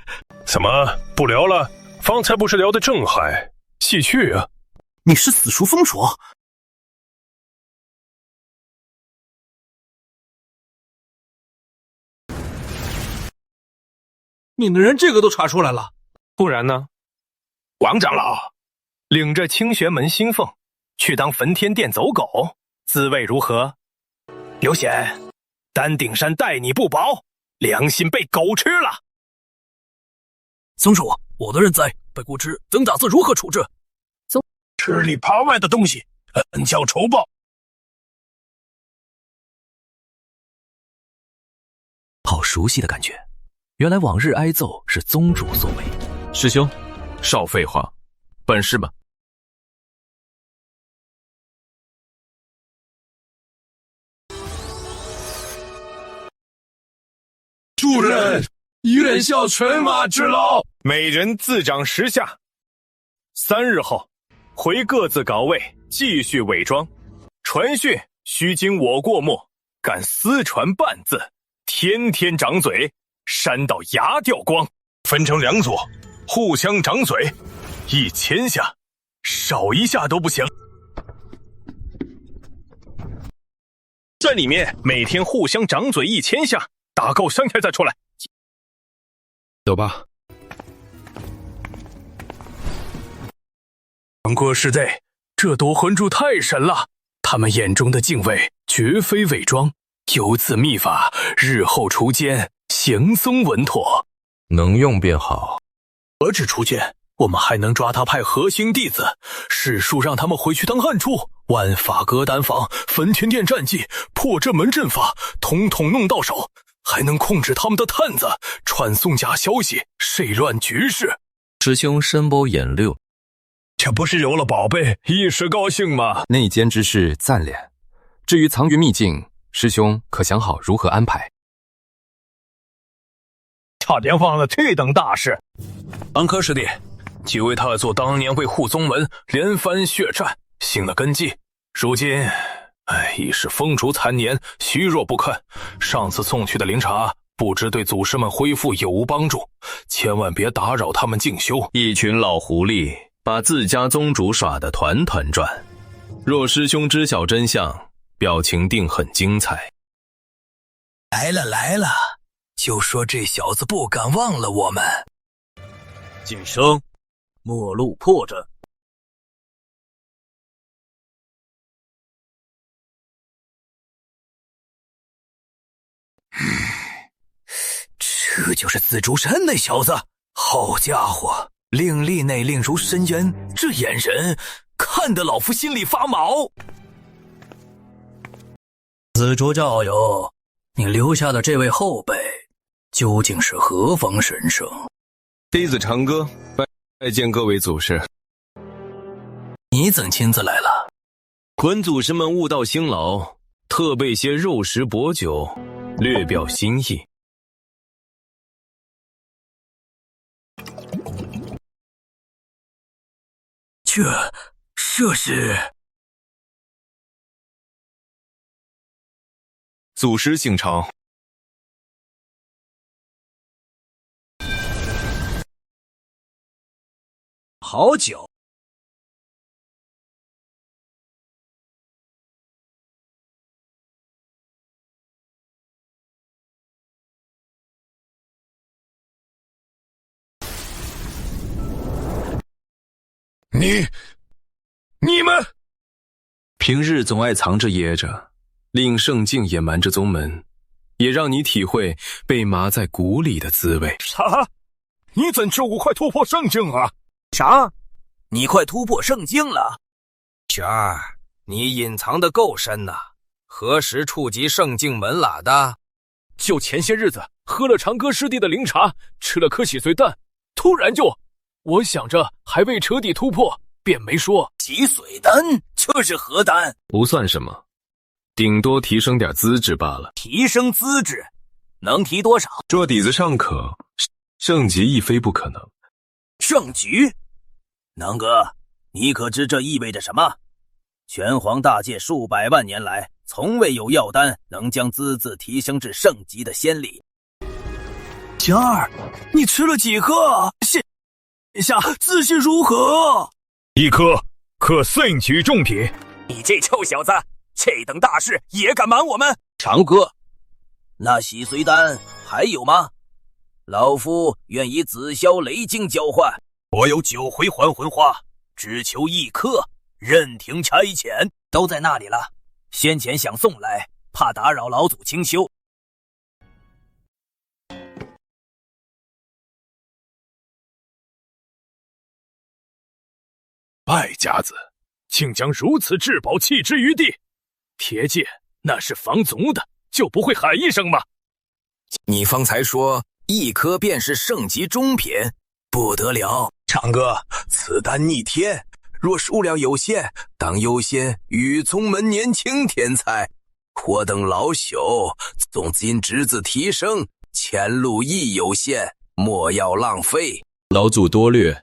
怎么不聊了？方才不是聊得正嗨，戏谑啊！你是死书封主？你的人这个都查出来了，不然呢？王长老，领着清玄门新凤去当焚天殿走狗，滋味如何？刘显，丹顶山待你不薄，良心被狗吃了。宗主，我的人在，被孤吃，曾打算如何处置？吃里扒外的东西，恩将仇报。好熟悉的感觉，原来往日挨揍是宗主所为。师兄，少废话，办事吧。主人，愿效犬马之劳，每人自掌10下。3日后，回各自岗位，继续伪装。传讯须经我过目，敢私传半字，天天掌嘴，扇到牙掉光。分成2组，互相掌嘴，1000下，少1下都不行。这里面每天互相掌嘴1000下，打够3天再出来。走吧。杨过师弟，这夺魂柱太神了，他们眼中的敬畏绝非伪装，有此秘法，日后除奸行踪稳妥。能用便好。何止除奸，我们还能抓他派核心弟子，誓术让他们回去当暗处，万法阁丹房、焚天殿战绩、破阵门阵法，统统弄到手，还能控制他们的探子，传送假消息，睡乱局势。师兄深谋远虑，这不是有了宝贝一时高兴吗？内奸之事暂敛，至于藏云秘境，师兄可想好如何安排？差点忘了这等大事。安科师弟，几位太祖当年为护宗门连番血战，兴了根基，如今已是风烛残年，虚弱不堪。上次送去的灵茶，不知对祖师们恢复有无帮助，千万别打扰他们静修。一群老狐狸把自家宗主耍得团团转，若师兄知晓真相，表情定很精彩。来了，就说这小子不敢忘了我们。晋升，末路破阵。这就是紫竹山那小子，好家伙，令力内令如深渊，这眼神看得老夫心里发毛。紫竹教友，你留下的这位后辈究竟是何方神圣？弟子长歌拜见各位祖师。你怎亲自来了？魂祖师们悟道辛劳，特备些肉食薄酒，略表心意。这是祖师姓常，好酒。你们平日总爱藏着掖着，令圣境也瞒着宗门，也让你体会被麻在鼓里的滋味。啥？你怎知我快突破圣境啊？啥？你快突破圣境了？玄儿，你隐藏的够深呐，何时触及圣境门喇的？就前些日子喝了长歌师弟的灵茶，吃了颗洗髓丹，突然就……我想着还未彻底突破，便没说。洗髓丹，这是何丹？不算什么，顶多提升点资质罢了。提升资质，能提多少？这底子尚可，升级亦非不可能。圣局？能哥，你可知这意味着什么？玄黄大界数百万年来，从未有药丹能将资质提升至圣级的先例。玄儿，你吃了几颗？现下自信如何？1颗，可圣级中品。你这臭小子，这等大事也敢瞒我们？长哥，那洗髓丹还有吗？老夫愿以紫霄雷晶交换。我有9回还魂花，只求1颗，任凭差遣。都在那里了，先前想送来，怕打扰老祖清修。败家子，竟将如此至宝弃之于地！铁剑那是防族的，就不会喊一声吗？你方才说1颗便是圣级中品，不得了！长哥，此丹逆天，若数量有限，当优先与宗门年轻天才。我等老朽纵今职子提升，前路亦有限，莫要浪费。老祖多虑，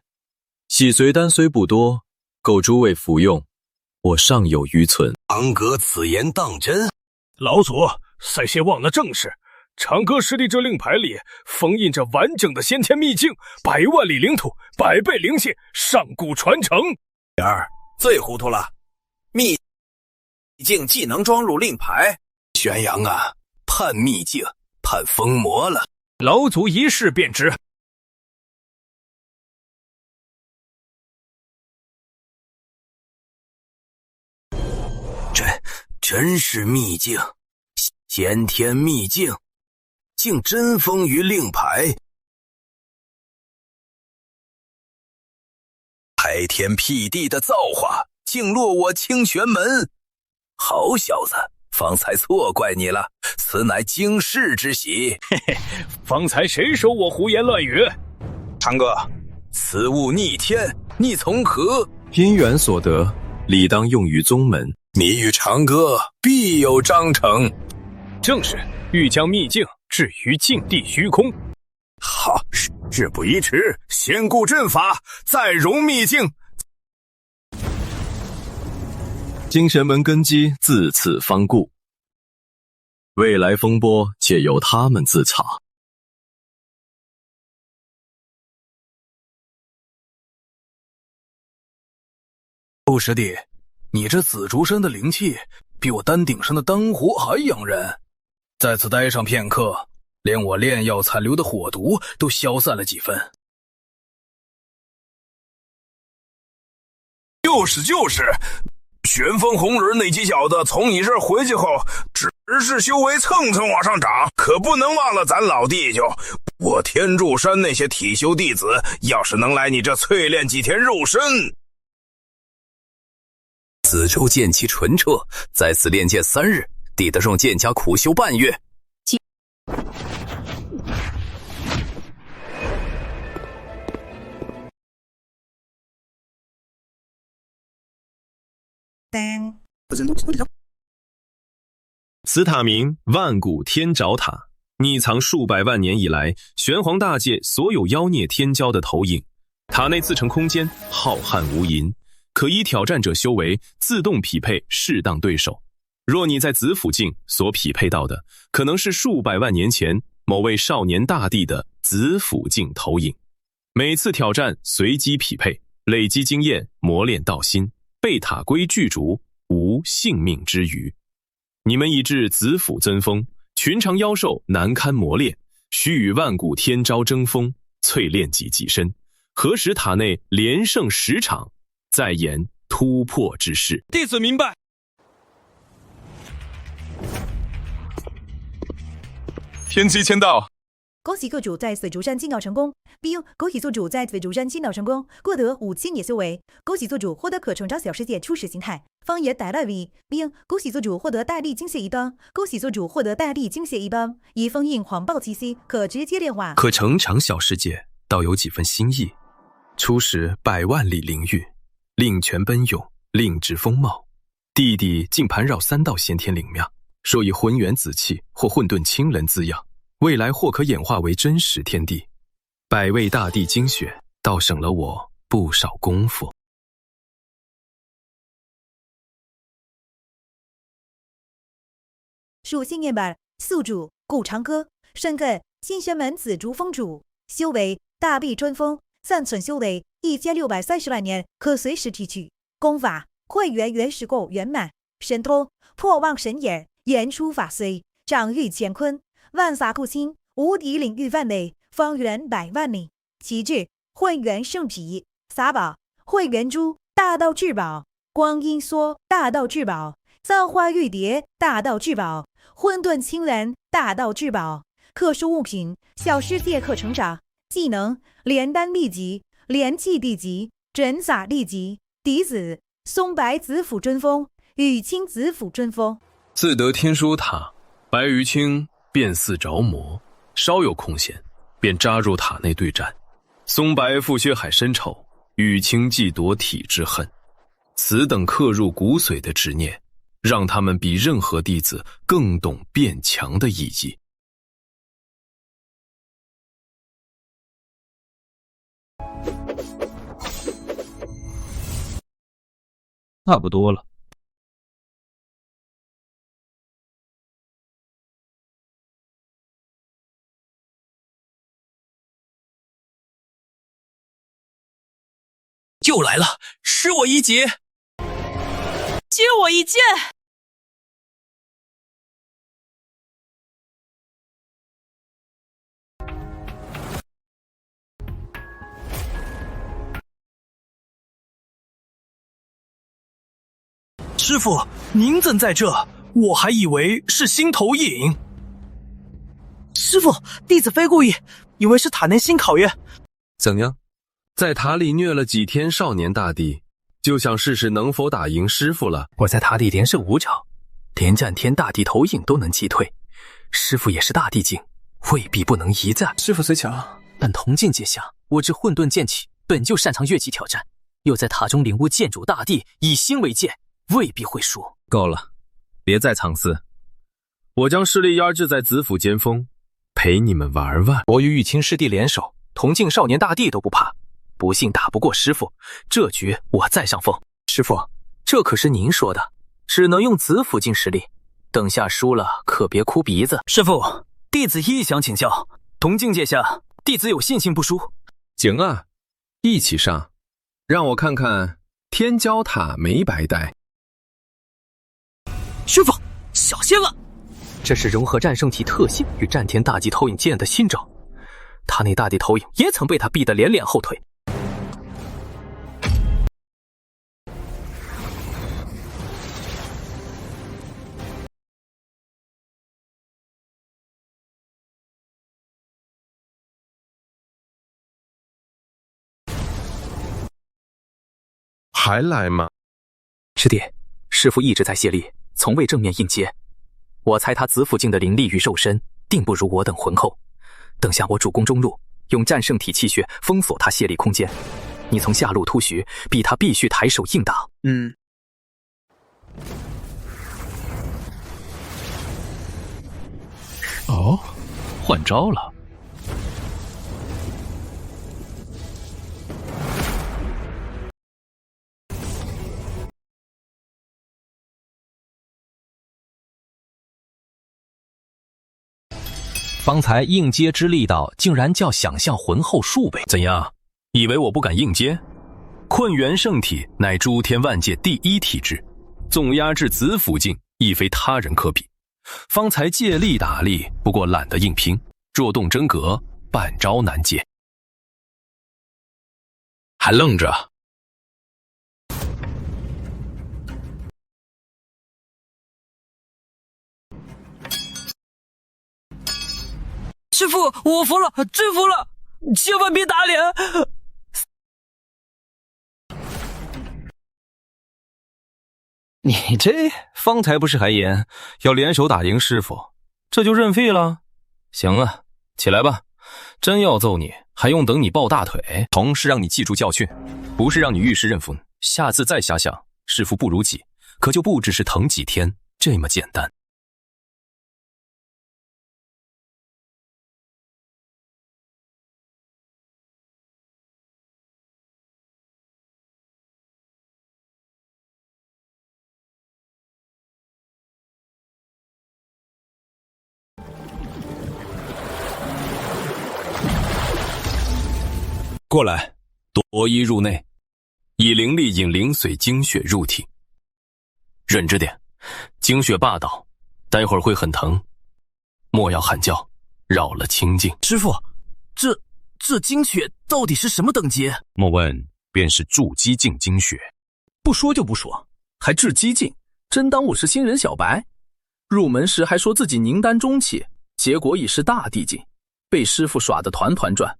洗髓丹虽不多，够诸位服用，我尚有余存。长哥此言当真？老祖，赛些忘了正事。长歌师弟这令牌里封印着完整的先天秘境，100万里领土，100倍灵气，上古传承。儿最糊涂了，秘境既能装入令牌，玄阳啊，判秘境，判封魔了。老祖一试便知。真是秘境，先天秘境，竟真封于令牌。开天辟地的造化，竟落我清玄门。好小子，方才错怪你了，此乃经世之喜。嘿嘿，方才谁说我胡言乱语？长哥，此物逆天，逆从何？因缘所得，理当用于宗门。你与长哥必有章程。正是，欲将秘境置于禁地虚空。好，事不宜迟，先固阵法，再容秘境。精神门根基自此方固，未来风波皆由他们自查。陆师弟，你这紫竹山的灵气比我丹顶上的丹火还养人，在此待上片刻，连我炼药残留的火毒都消散了几分。就是，玄风红人那几小子从你这儿回去后，只是修为蹭蹭往上涨，可不能忘了咱老弟兄。我天柱山那些体修弟子，要是能来你这淬炼几天肉身，紫州剑气纯澈，在此炼剑3日，抵得众剑家苦修半月。此塔名万古天爪塔，匿藏数百万年以来玄黄大界所有妖孽天骄的投影。塔内自成空间，浩瀚无垠，可依挑战者修为自动匹配适当对手。若你在紫府境所匹配到的，可能是数百万年前某位少年大帝的紫府境投影。每次挑战随机匹配，累积经验，磨练道心，被塔归具足，无性命之余。你们已至紫府增锋，寻常妖兽难堪磨练，须与万古天招争锋，淬炼己身，何时塔内连胜10场，再言突破之势。弟子明白。天机签到。恭喜各主在水族山进岛成功，并恭喜做主在水族山进岛成功，获得5000年修为。恭喜做主获得可成长小世界初始形态方言大赖位，并恭喜做主获得大力精血一帮。恭喜做主获得大力精血一帮，以封印黄暴气息，可直接炼化。可成长小世界倒有几分新意。初时100万里灵域，令泉奔涌，令至风貌。地底竟盘绕3道先天灵庙，说以浑元紫气或混沌清冷滋养，未来或可演化为真实天地。100位大地精血，倒省了我不少功夫。属性面板宿主顾长歌，身份新玄门紫竹峰主，修为大臂春风，暂存修为1630万年，可随时提取。功法慧元原始构圆满，神通破妄神眼，言出法随，掌域乾坤，万法不侵，无敌领域范围，方圆100万里。旗帜慧元圣体，法宝慧元珠大道至宝，光阴梭大道至宝，造化玉蝶大道至宝，混沌清蓝大道至宝。特殊物品小世界可成长。技能连丹秘籍，连气地级，整洒地级。嫡子松白子府尊峰，羽青子府尊峰。自得天书塔，白鱼青便似着魔，稍有空闲便扎入塔内对战。松白负血海深仇，羽青既夺体之恨。此等刻入骨髓的执念，让他们比任何弟子更懂变强的意义。差不多了。又来了，吃我一劫！接我一剑！师傅，您怎在这？我还以为是心头影。师傅，弟子非故意，以为是塔内新考验。怎样？在塔里虐了几天少年大帝，就想试试能否打赢师傅了？我在塔里连胜5场，连战天大地投影都能击退，师傅也是大地境，未必不能一战。师傅虽强，但同境界下，我之混沌剑气本就擅长越级挑战，又在塔中领悟剑主大地以心为剑，未必会输。够了，别再藏私。我将势力压制在子府尖峰，陪你们玩玩。我与玉清师弟联手，同境少年大帝都不怕。不幸打不过师傅，这局我再上风。师傅，这可是您说的，只能用子府境实力，等下输了可别哭鼻子。师傅，弟子亦想请教，同境界下，弟子有信心不输。行啊，一起上，让我看看天骄塔没白带。师傅，小心了！这是融合战胜体特性与战天大地投影剑的新招，他那大地投影也曾被他逼得连连后退。还来吗？师弟，师父一直在卸力，从未正面应接。我猜他子府境的灵力与肉身定不如我等浑厚。等下我主攻中路，用战胜体气血封锁他卸力空间。你从下路突袭，逼他必须抬手硬打。哦，换招了。方才应接之力道竟然较想象浑厚数倍。怎样？以为我不敢应接？困元圣体乃诸天万界第一体质，纵压至子府境，亦非他人可比。方才借力打力，不过懒得硬拼，若动真格，半招难解。还愣着？师傅，我服了，真服了，千万别打脸。你这方才不是还言要联手打赢师傅，这就认废了？行了，起来吧。真要揍你，还用等你抱大腿？同是让你记住教训，不是让你遇事认负。下次再瞎想，师傅不如己，可就不只是疼几天这么简单。过来，夺衣入内，以灵力引灵髓精血入体。忍着点，精血霸道，待会儿会很疼。莫要喊叫，扰了清静。师傅，这精血到底是什么等级？莫问，便是筑基境精血。不说就不说，还治基境，真当我是新人小白？入门时还说自己凝丹中期，结果已是大地境，被师傅耍得团团转。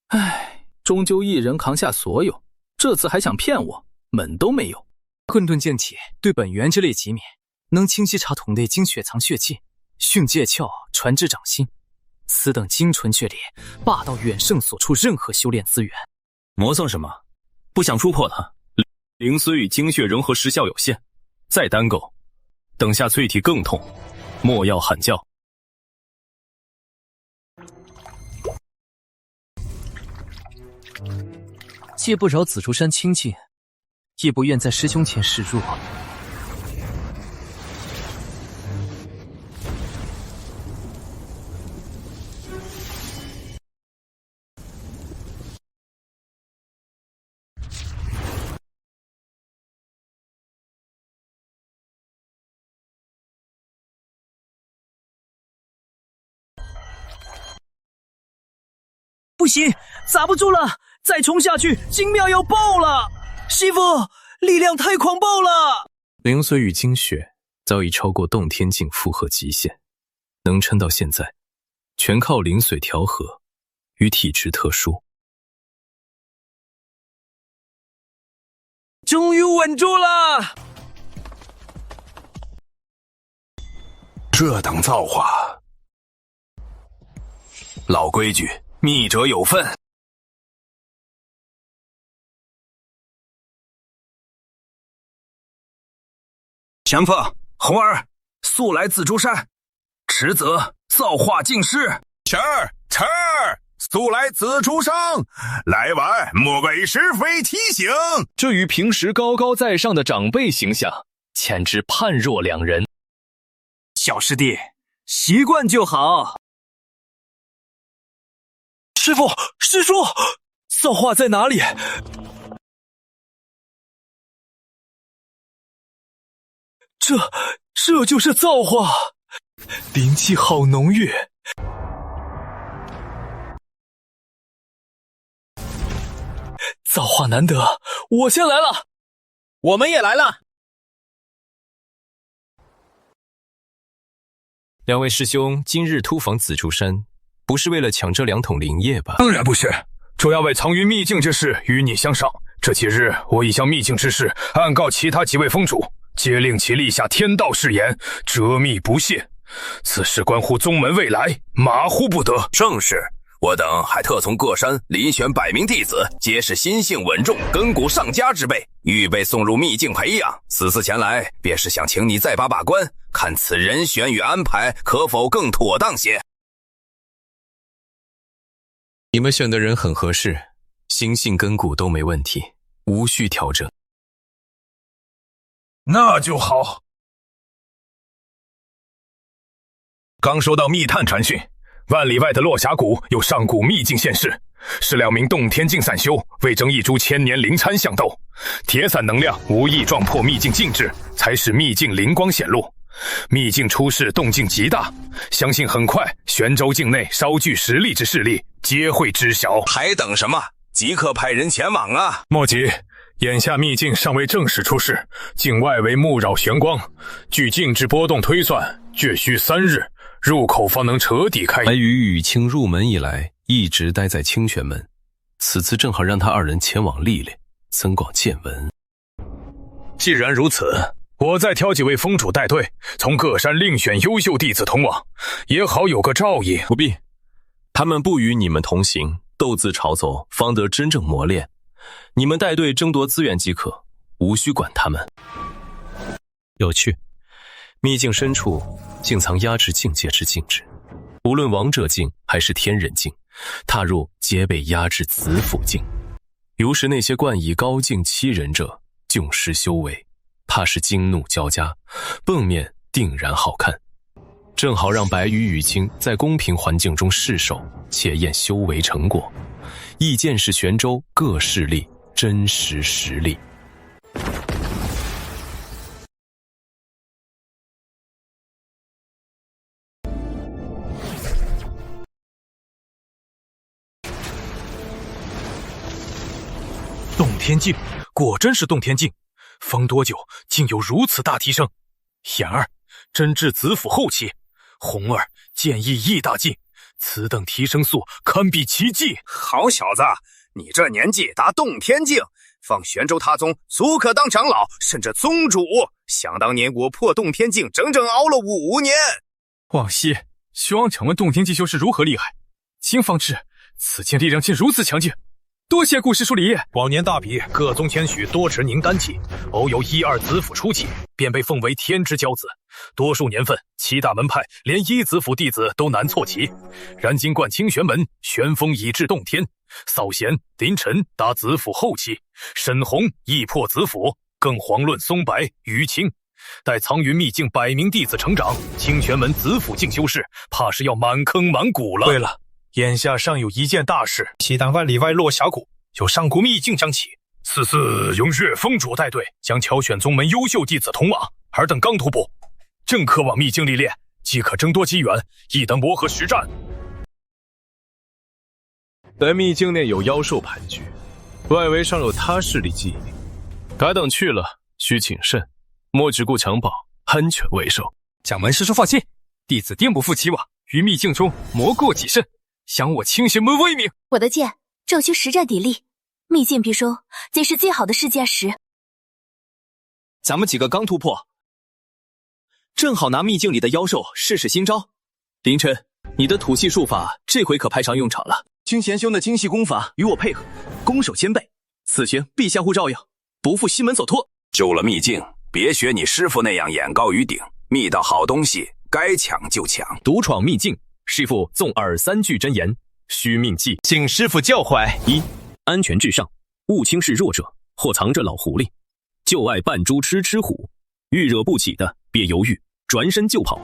唉。终究一人扛下所有，这次还想骗我，门都没有。混沌剑体对本源之类极敏，能清晰查桶内精血藏血气，训界窍传至掌心。此等精纯血力，霸道远胜所处任何修炼资源。磨蹭什么？不想触破它。灵髓与精血融合时效有限，再单够，等下淬体更痛。莫要喊叫。既不扰紫竹山清静，亦不愿在师兄前示弱。不行，砸不住了！再冲下去，精妙要爆了！师傅，力量太狂暴了！灵髓与精血早已超过洞天境负荷极限，能撑到现在，全靠灵髓调和与体质特殊。终于稳住了！这等造化，老规矩，密者有份。强风、红儿，速来紫竹山。迟则造化尽失。晨儿，速来紫竹山。来晚莫为师非提醒。这与平时高高在上的长辈形象，简直判若两人。小师弟，习惯就好。师父，师叔，造化在哪里？这就是造化，灵气好浓郁。造化难得，我先来了。我们也来了。两位师兄今日突访紫竹山，不是为了抢这2桶灵液吧？当然不是，主要为藏于秘境之事与你相商。这几日我已将秘境之事暗告其他几位峰主，皆令其立下天道誓言，遮密不泄。此事关乎宗门未来，马虎不得。正是，我等还特从各山遴选100名弟子，皆是心性稳重、根骨上佳之辈，预备送入秘境培养。此次前来，便是想请你再把关，看此人选与安排可否更妥当些。你们选的人很合适，心性根骨都没问题，无需调整。那就好。刚收到密探传讯，万里外的落峡谷有上古秘境现世，是2名洞天境散修为争一株千年灵参相斗，铁伞能量无意撞破秘境禁制，才使秘境灵光显露。秘境出世动静极大，相信很快玄州境内稍具实力之势力皆会知晓。还等什么？即刻派人前往啊！莫急，眼下秘境尚未正式出世，境外为穆扰玄光，据境之波动推算，却需3日。入口方能彻底开。白羽与清入门以来，一直待在清泉门，此次正好让他二人前往历练，增广见闻。既然如此，我再挑几位峰主带队，从各山另选优秀弟子同往，也好有个照应。不必，他们不与你们同行，斗自潮走，方得真正磨练。你们带队争夺资源即可，无需管他们。有趣，秘境深处竟藏压制境界之禁制，无论王者境还是天人境，踏入皆被压制子府境。如是那些冠以高境欺人者，窘失修为，怕是惊怒交加，迸面定然好看。正好让白羽与清在公平环境中试手，且验修为成果，亦见识玄州各势力真实实力。洞天境，果真是洞天境，封多久竟有如此大提升？显儿，真至子府后期；红儿，剑意亦大进，此等提升速堪比奇迹。好小子，你这年纪达洞天境，放玄州他宗足可当长老，甚至宗主。想当年我破洞天境，整整熬了5年。往昔徐王请问洞天境修士如何厉害，今方知此境力量竟如此强劲。多谢顾师叔礼业。往年大比，各宗谦许多持凝丹气，偶有1、2子府出奇，便被奉为天之骄子。多数年份，7大门派连1子府弟子都难错其。然今冠清玄门，玄风已至洞天，扫弦、林晨达子府后期，沈红亦破子府，更遑论松白、于清。待苍云秘境100名弟子成长，清玄门子府境修士怕是要满坑满谷了。对了，眼下尚有一件大事，西丹万里外落峡谷有上古秘境将起，此次用岳峰主带队，将挑选宗门优秀弟子同往。尔等刚突破，正可往秘境历练，即可争夺机缘，亦等磨合实战。但秘境内有妖兽盘踞，外围尚有他势力觊觎，该等去了需谨慎，莫只顾强保，安全为首。掌门师叔放心，弟子定不负其往，于秘境中磨过己身，享我清玄门威名。我的剑正需实战砥砺，秘境必收，皆是最好的试剑石。咱们几个刚突破，正好拿秘境里的妖兽试试新招。凌晨，你的土系术法这回可派上用场了。清玄兄的精细功法与我配合，攻守兼备，此行必相互照应，不负西门所托。救了秘境，别学你师父那样眼高于顶，觅到好东西该抢就抢。独闯秘境，师父纵耳3句真言，须铭记。请师父教诲。1. 安全至上，勿轻视弱者，或藏着老狐狸，就爱扮猪吃虎，遇惹不起的别犹豫，转身就跑。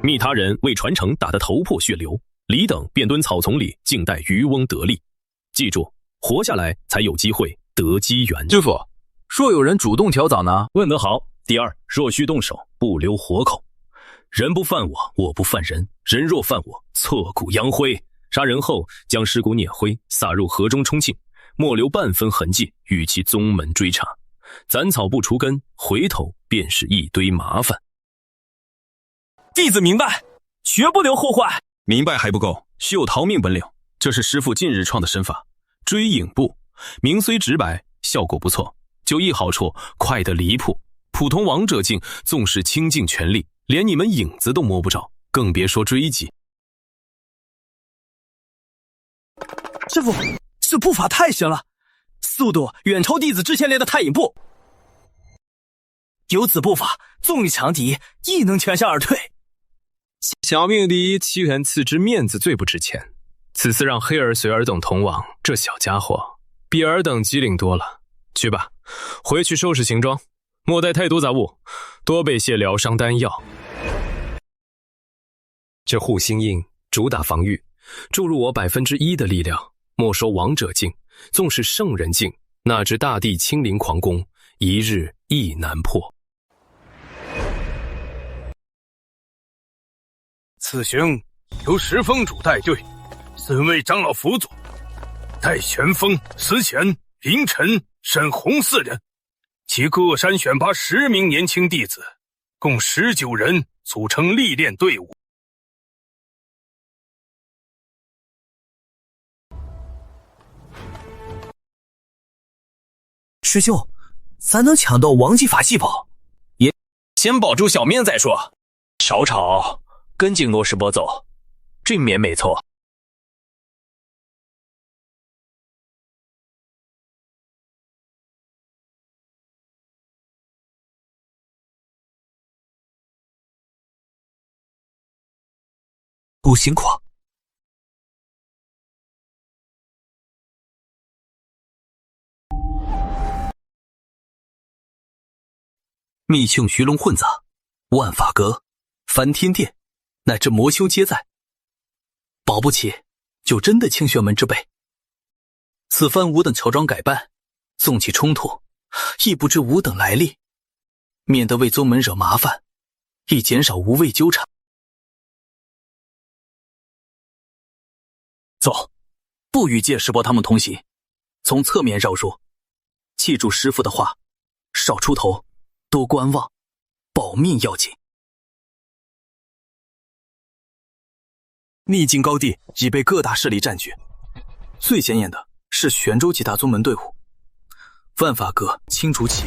密他人为传承打得头破血流，李等便蹲草丛里静待渔翁得利。记住，活下来才有机会得机缘。师父，若有人主动挑枣呢？问得好。第2，若需动手，不留活口。人不犯我，我不犯人，人若犯我，挫骨扬灰。杀人后将尸骨碾灰，撒入河中冲净，莫留半分痕迹，与其宗门追查。斩草不除根，回头便是一堆麻烦。弟子明白，绝不留后患。明白还不够，须有逃命本领。这是师父近日创的身法，追影步，名虽直白，效果不错，就一好处，快得离谱。普通王者境纵使倾尽全力，连你们影子都摸不着，更别说追击。师父，这步法太神了，速度远超弟子之前练的太影步。有此步法，纵欲强敌，亦能全身而退。小命第一，其缘次之，面子最不值钱。此次让黑儿随尔等同往，这小家伙比尔等机灵多了。去吧，回去收拾行装，莫带太多杂物，多备些疗伤丹药。这护心印主打防御，注入我1%的力量，没收王者境，纵使圣人境，那只大地亲临狂攻，一日亦难破。此行由石峰主带队，4位长老辅佐，带玄风、思前、凌晨、沈红4人，其各山选拔10名年轻弟子，共19人，组成历练队伍。师兄，咱能抢到王级法器宝？也先保住小命再说。少吵，跟紧罗师伯走，这面没错。不辛苦。密庆徐龙混子，万法阁，梵天殿，乃至魔修皆在。保不齐就真的清玄门之辈。此番吾等乔装改扮，纵起冲突，亦不知吾等来历，免得为宗门惹麻烦，亦减少无谓纠缠。走，不与介师伯他们同行，从侧面绕入。记住师父的话，少出头，多观望，保命要紧。秘境高地已被各大势力占据，最显眼的是玄州几大宗门队伍：万法阁、青竹起，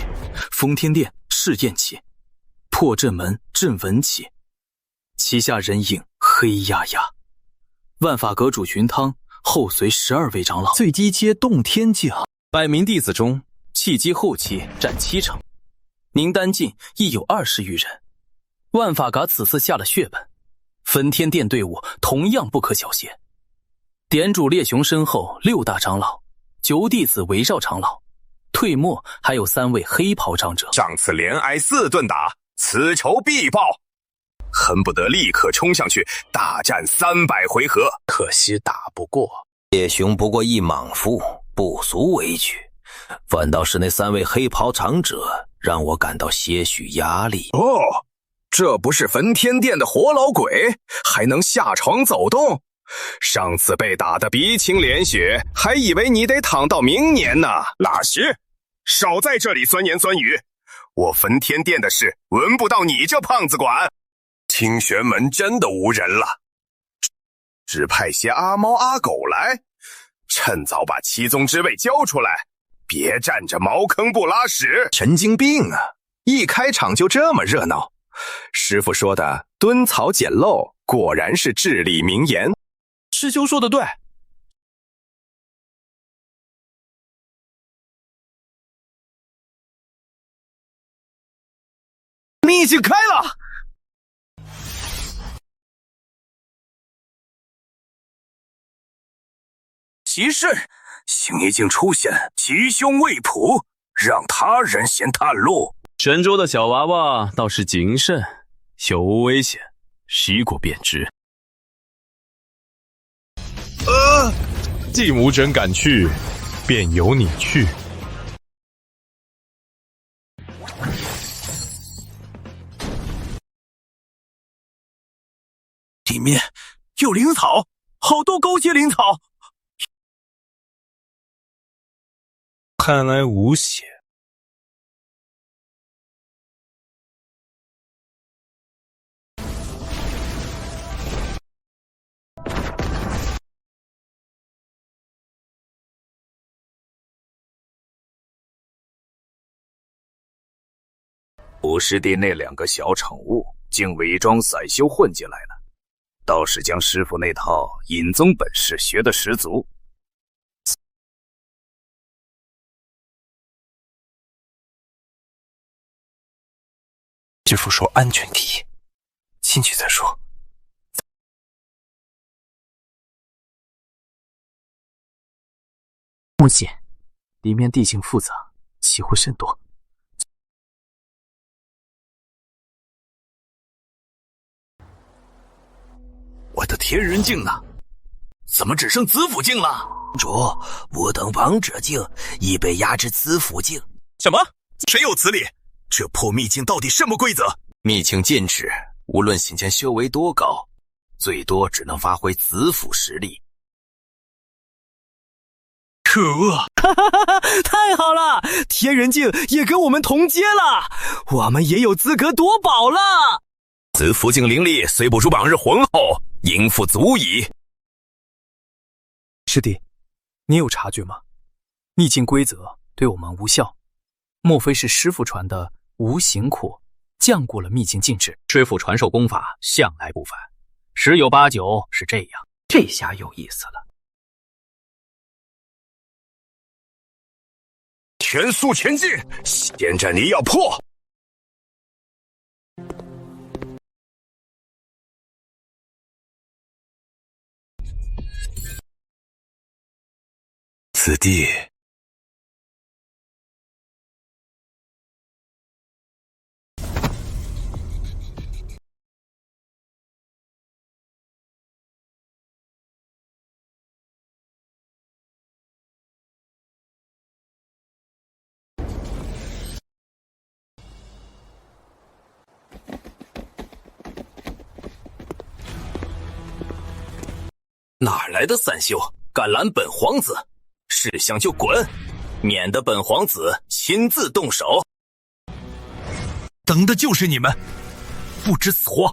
封天殿、试验起，破阵门、镇文起，旗下人影黑压压。万法阁主寻汤，后随12位长老。最低阶洞天境，100名弟子中，契机后期占7成，宁丹境亦有20余人。万法阁此次下了血本，分天殿队伍同样不可小觑。典主烈雄身后6大长老，9弟子围绕长老，退末还有3位黑袍长者。上次连挨4顿打，此仇必报。恨不得立刻冲上去大战300回合，可惜打不过。烈雄不过一莽夫，不足为惧，反倒是那3位黑袍长者让我感到些许压力。哦，这不是焚天殿的活老鬼，还能下床走动？上次被打得鼻青脸血，还以为你得躺到明年呢。拉屎，少在这里钻言钻语，我焚天殿的事轮不到你这胖子管。清玄门真的无人了，只派些阿猫阿狗来，趁早把七宗之位交出来，别站着茅坑不拉屎。神经病啊，一开场就这么热闹。师父说的蹲草捡漏果然是至理名言。师兄说的对，秘境开了。其事，星一境出现，吉凶未卜，让他人先探路。神州的小娃娃倒是谨慎，小无危险，洗过便知。既无人敢去，便由你去。里面有灵草，好多高阶灵草。看来无险。吴师弟那2个小宠物竟伪装散修混进来了，倒是将师傅那套隐宗本事学得十足。师傅说安全第一，进去再说。木姐，里面地形复杂，奇会甚多。我的天人镜呢？怎么只剩子府镜了？主，我等王者境已被压至子府境。什么？谁有此理？这破秘境到底什么规则？秘境禁止，无论先前修为多高，最多只能发挥子府实力。可恶！太好了，天人境也跟我们同阶了，我们也有资格夺宝了。子府境灵力虽不如往日浑厚，应付足矣。师弟，你有察觉吗？秘境规则对我们无效，莫非是师傅传的无形苦降过了秘境禁制？师傅传授功法向来不凡，十有八九是这样。这下有意思了。全速前进，现在你要破！此地哪来的散修，敢拦本皇子？识相就滚，免得本皇子亲自动手。等的就是你们，不知死活！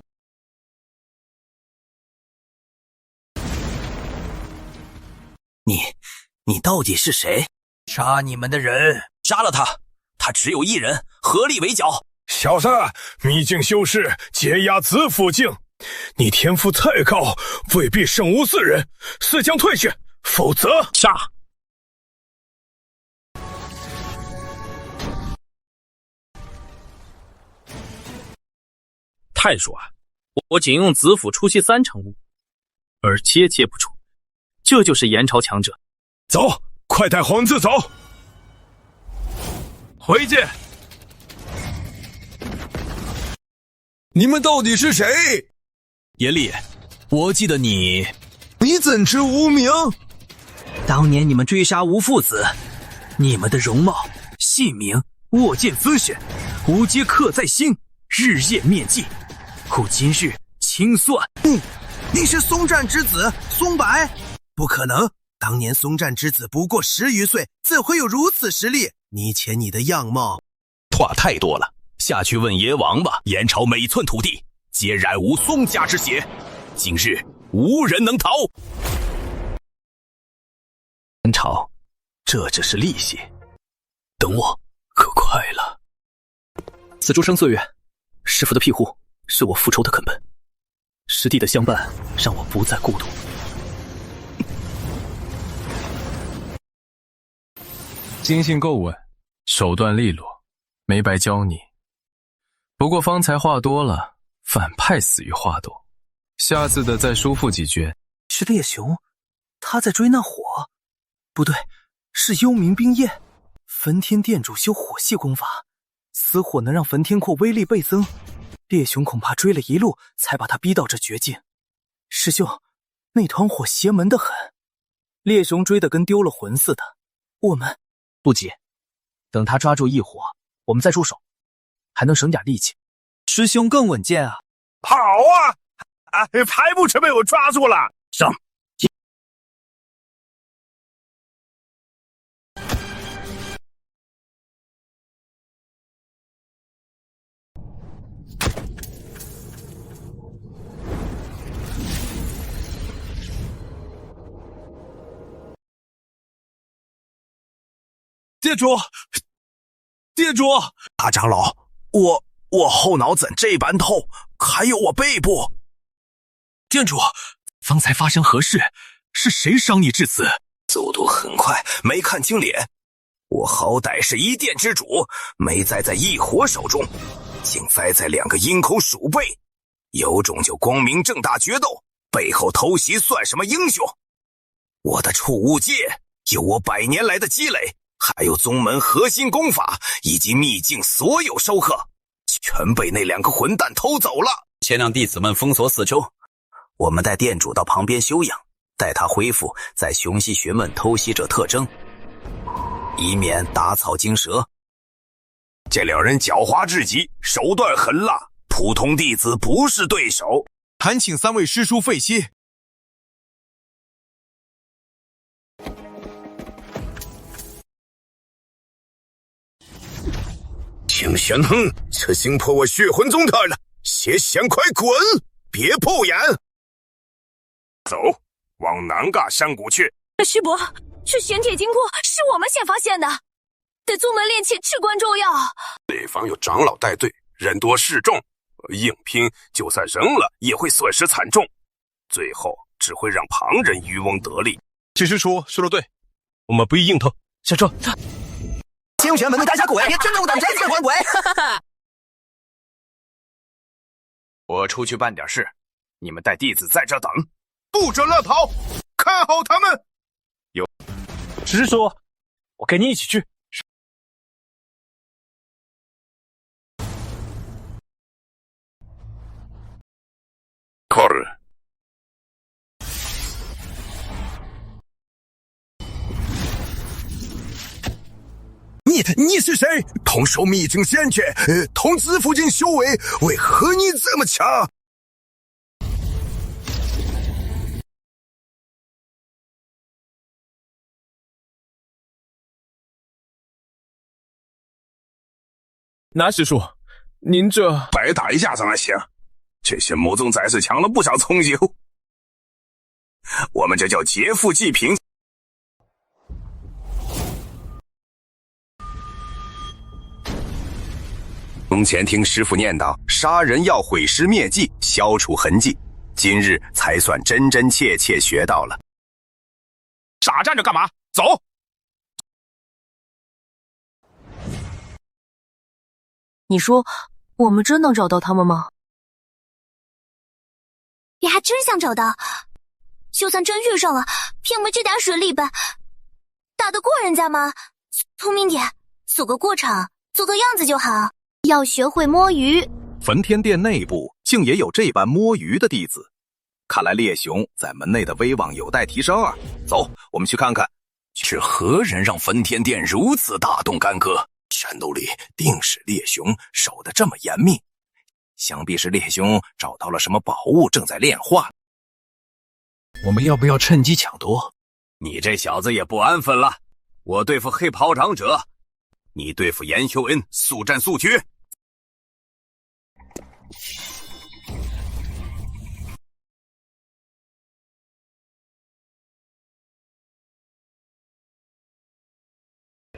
你到底是谁？杀你们的人，杀了他！他只有一人，合力围剿。小子，秘境修士解压子府境，你天赋太高，未必胜无4人，死将退去，否则杀！太弱啊！我仅用子府出其3成物，而接不住，这就是炎朝强者。走，快带皇子走！回去！你们到底是谁？严厉，我记得你怎知无名？当年你们追杀吴父子，你们的容貌、姓名、握剑分选，吾皆刻在心，日夜铭记。故今日清算。你是松战之子松白？不可能，当年松战之子不过10余岁，怎会有如此实力？你且你的样貌，话太多了，下去问爷王吧。炎朝每寸土地皆染无松家之血，今日无人能逃。炎朝，这只是利息，等我可快了。此诸生岁月，师父的庇护是我复仇的根本，师弟的相伴让我不再孤独。经信够稳，手段利落，没白教你。不过方才话多了，反派死于话多，下次的再舒服几句。是烈雄，他在追那火？不对，是幽冥冰焰。焚天殿主修火系功法，此火能让焚天廓威力倍增。烈雄恐怕追了一路，才把他逼到这绝境。师兄，那团火邪门得很，烈雄追得跟丢了魂似的。我们不急，等他抓住异火，我们再出手，还能省点力气。师兄更稳健啊！好啊！还不是被我抓住了？上！店主，大长老，我后脑怎这般痛？还有我背部。店主，方才发生何事？是谁伤你至此？速度很快，没看清脸。我好歹是一殿之主，没栽在异火手中，竟栽在2个阴口鼠辈。有种就光明正大决斗，背后偷袭算什么英雄？我的储物戒有我100年来的积累，还有宗门核心功法以及秘境所有收获，全被那2个混蛋偷走了。先让弟子们封锁四周，我们带店主到旁边休养，待他恢复再详细询问偷袭者特征，以免打草惊蛇。这2人狡猾至极，手段狠辣，普通弟子不是对手。恳请3位师叔费心。请玄亨，这惊破我血魂宗他了，邪仙快滚，别破眼！走，往南尬山谷去。师伯，这玄铁金库是我们先发现的。对宗门炼器至关重要。对方有长老带队，人多势众，硬拼就算赢了也会损失惨重，最后只会让旁人渔翁得利。只是说得对，我们不宜硬碰。小周，星玄门的胆小鬼，真正胆战见还鬼！我出去办点事，你们带弟子在这等，不准乱跑，看好他们。直说，我跟你一起去。考虑。你是谁？同受秘境仙诀，同紫府境修为，为何你这么强？那师叔，您这白打一架子还行，这些魔宗再是强了不少从修，我们这叫劫富济贫。从前听师父念叨，杀人要毁尸灭迹，消除痕迹，今日才算真真切切学到了。傻站着干嘛？走！你说，我们真能找到他们吗？也还真想找到，就算真遇上了，凭我们这点实力吧，打得过人家吗？聪明点，走个过场，做个样子就好。要学会摸鱼。焚天殿内部竟也有这般摸鱼的弟子，看来烈雄在门内的威望有待提升啊！走，我们去看看，是何人让焚天殿如此大动干戈？战斗力定是烈雄守得这么严密，想必是烈雄找到了什么宝物，正在炼化。我们要不要趁机抢夺？你这小子也不安分了，我对付黑袍长者，你对付严修恩，速战速决。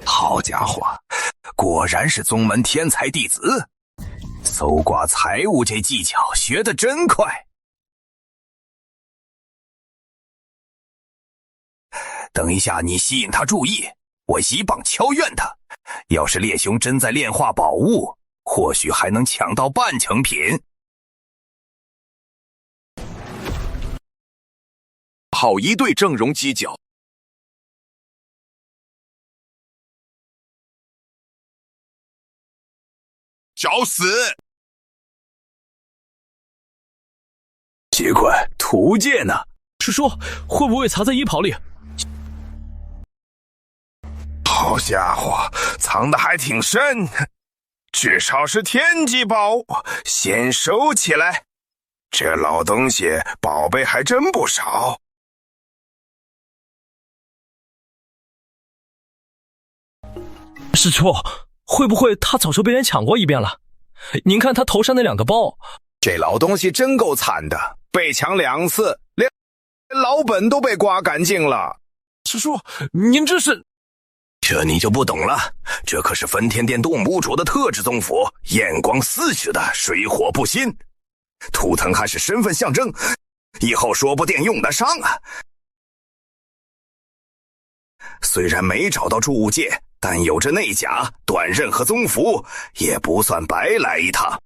好家伙，果然是宗门天才弟子，搜刮财物这技巧学得真快。等一下你吸引他注意，我一棒敲怨他。要是烈雄真在炼化宝物，或许还能抢到半成品。好一对阵容犄角。找死！奇怪，图戒呢？师叔，会不会藏在衣袍里？好家伙，藏得还挺深，至少是天机宝，先收起来。这老东西宝贝还真不少。师叔，会不会他早就被人抢过一遍了？您看他头上那2个包，这老东西真够惨的，被抢2次，连老本都被刮干净了。师叔，您这是……这你就不懂了，这可是焚天殿洞母主的特制宗符，焰光四射的，水火不侵。图腾还是身份象征，以后说不定用得上啊。虽然没找到铸物戒，但有着内甲、短刃和宗符，也不算白来一趟。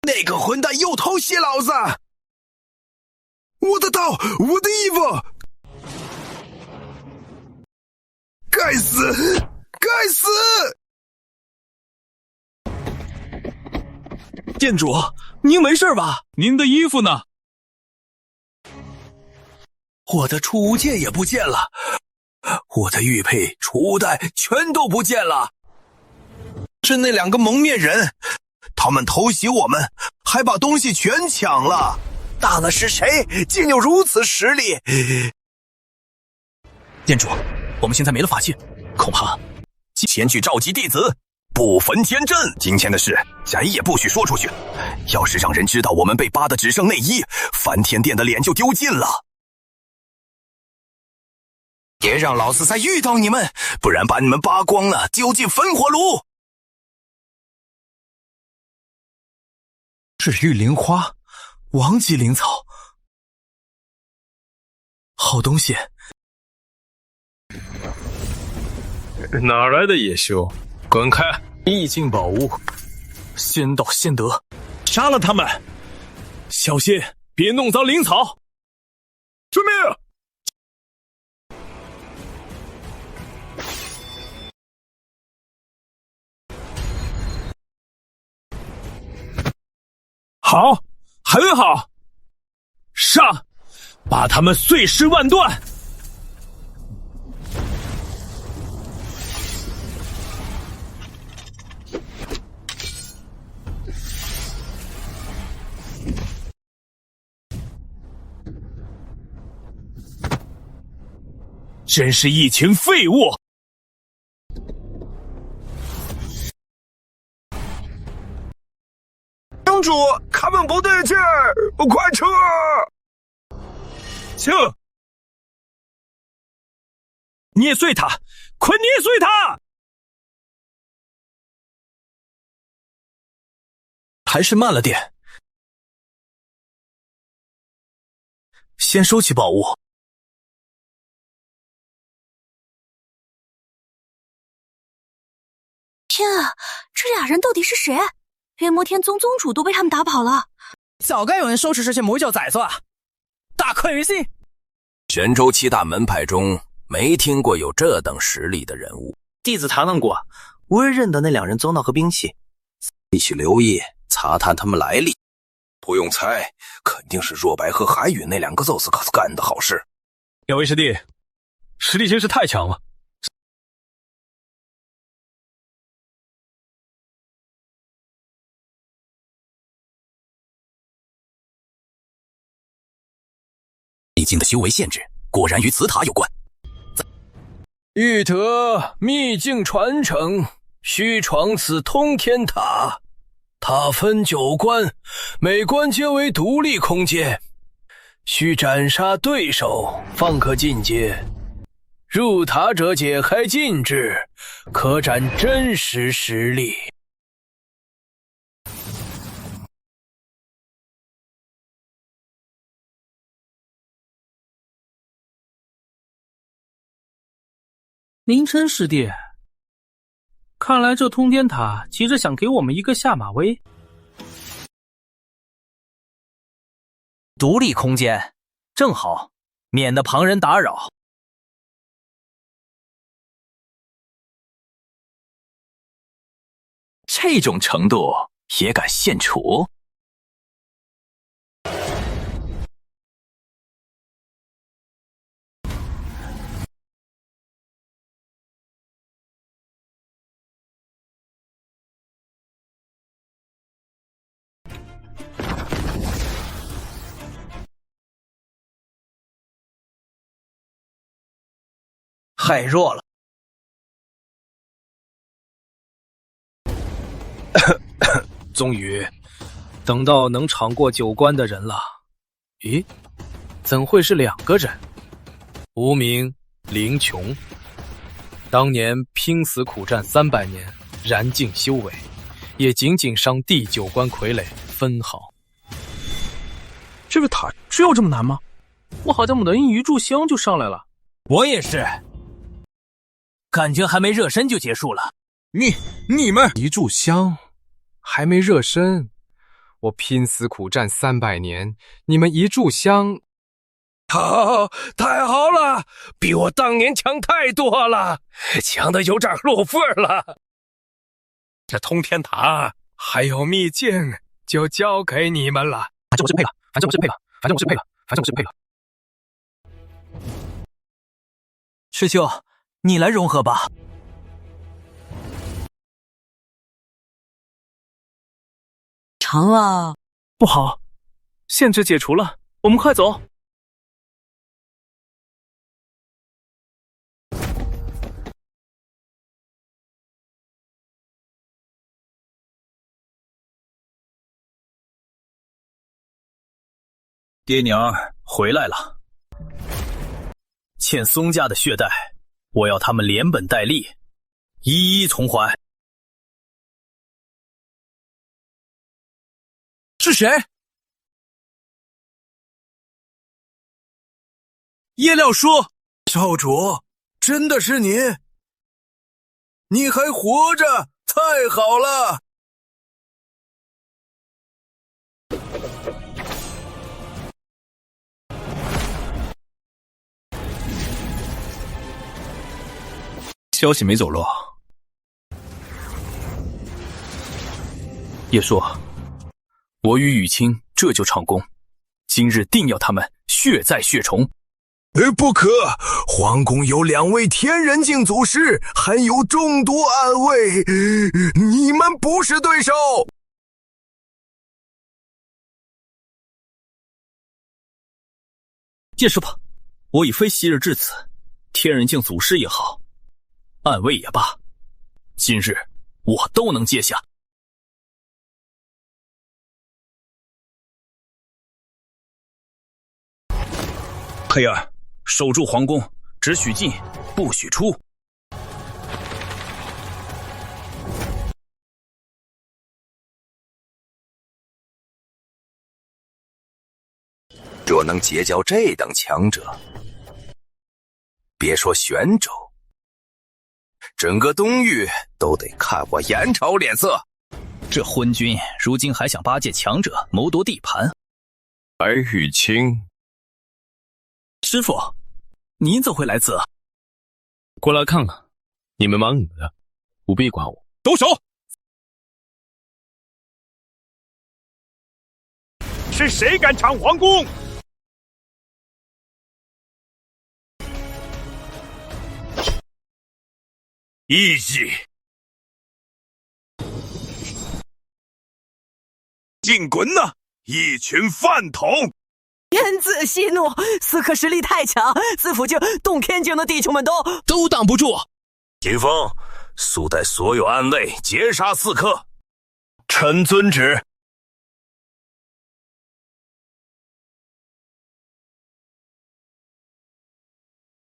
那个混蛋又偷袭老子！我的刀，我的衣服！该死！该死！店主，您没事吧？您的衣服呢？我的储物戒也不见了，我的玉佩、储物袋全都不见了。是那2个蒙面人，他们偷袭我们，还把东西全抢了。大的是谁？竟有如此实力！店主，我们现在没了法器，恐怕先去召集弟子，不焚天阵。今天的事谁也不许说出去，要是让人知道我们被扒得只剩内衣，梵天殿的脸就丢尽了。别让老子再遇到你们，不然把你们扒光了丢进焚火炉。治愈灵花，王级灵草，好东西。哪来的野修？滚开！秘境宝物，先到先得，杀了他们！小心，别弄脏灵草！遵命。好，很好，上，把他们碎尸万段！真是一群废物！城主，他们不对劲儿，快撤！撤！捏碎他，快捏碎他！还是慢了点，先收起宝物。天啊，这俩人到底是谁？连摩天宗宗主都被他们打跑了，早该有人收拾这些魔教崽子了，大快人心。玄州7大门派中没听过有这等实力的人物，弟子谈论过，无人认得那两人宗道和兵器，一起留意查探他们来历。不用猜，肯定是若白和海宇那2个宙斯克干的好事。两位师弟，实力真是太强了。秘境的修为限制果然与此塔有关。欲得秘境传承，需闯此通天塔。塔分9关，每关皆为独立空间，需斩杀对手方可进阶。入塔者解开禁制，可展真实实力。凌晨师弟，看来这通天塔急着想给我们一个下马威。独立空间，正好，免得旁人打扰。这种程度也敢献丑？太弱了。终于等到能闯过9关的人了。咦，怎会是2个人？无名、林琼，当年拼死苦战300年，燃尽修为，也仅仅上第9关傀儡分毫。这个塔只有这么难吗？我好像猛地一炷香就上来了。我也是。感觉还没热身就结束了。你们一炷香还没热身，我拼死苦战300年，你们一炷香，太好了，比我当年强太多了，强的有点落份了。这通天塔还有秘境，就交给你们了。反正我是配了，反正我是配了，反正我是配了，反正我是配了。师兄，你来融合吧。长了，不好，限制解除了，我们快走。爹娘回来了。欠松家的血债，我要他们连本带利，一一从还。是谁？叶廖叔，少主，真的是你？你还活着，太好了！消息没走漏。叶叔，我与雨清这就唱功，今日定要他们血债血偿。不可！皇宫有2位天人境祖师，还有众多暗卫，你们不是对手。叶师傅，我已非昔日至此，天人境祖师也好，暗卫也罢，今日我都能接下。黑儿，守住皇宫，只许进，不许出。若能结交这等强者，别说玄州，整个东域都得看我颜朝脸色。这昏君如今还想巴结强者，谋夺地盘。白玉清，师傅，您怎会来此？过来看看，你们忙你们的，不必管我。动手！是谁敢闯皇宫？义气！进滚呐！一群饭桶！天子息怒，刺客实力太强，自府境、洞天境的弟兄们都挡不住。秦风，速带所有暗卫截杀刺客。臣遵旨。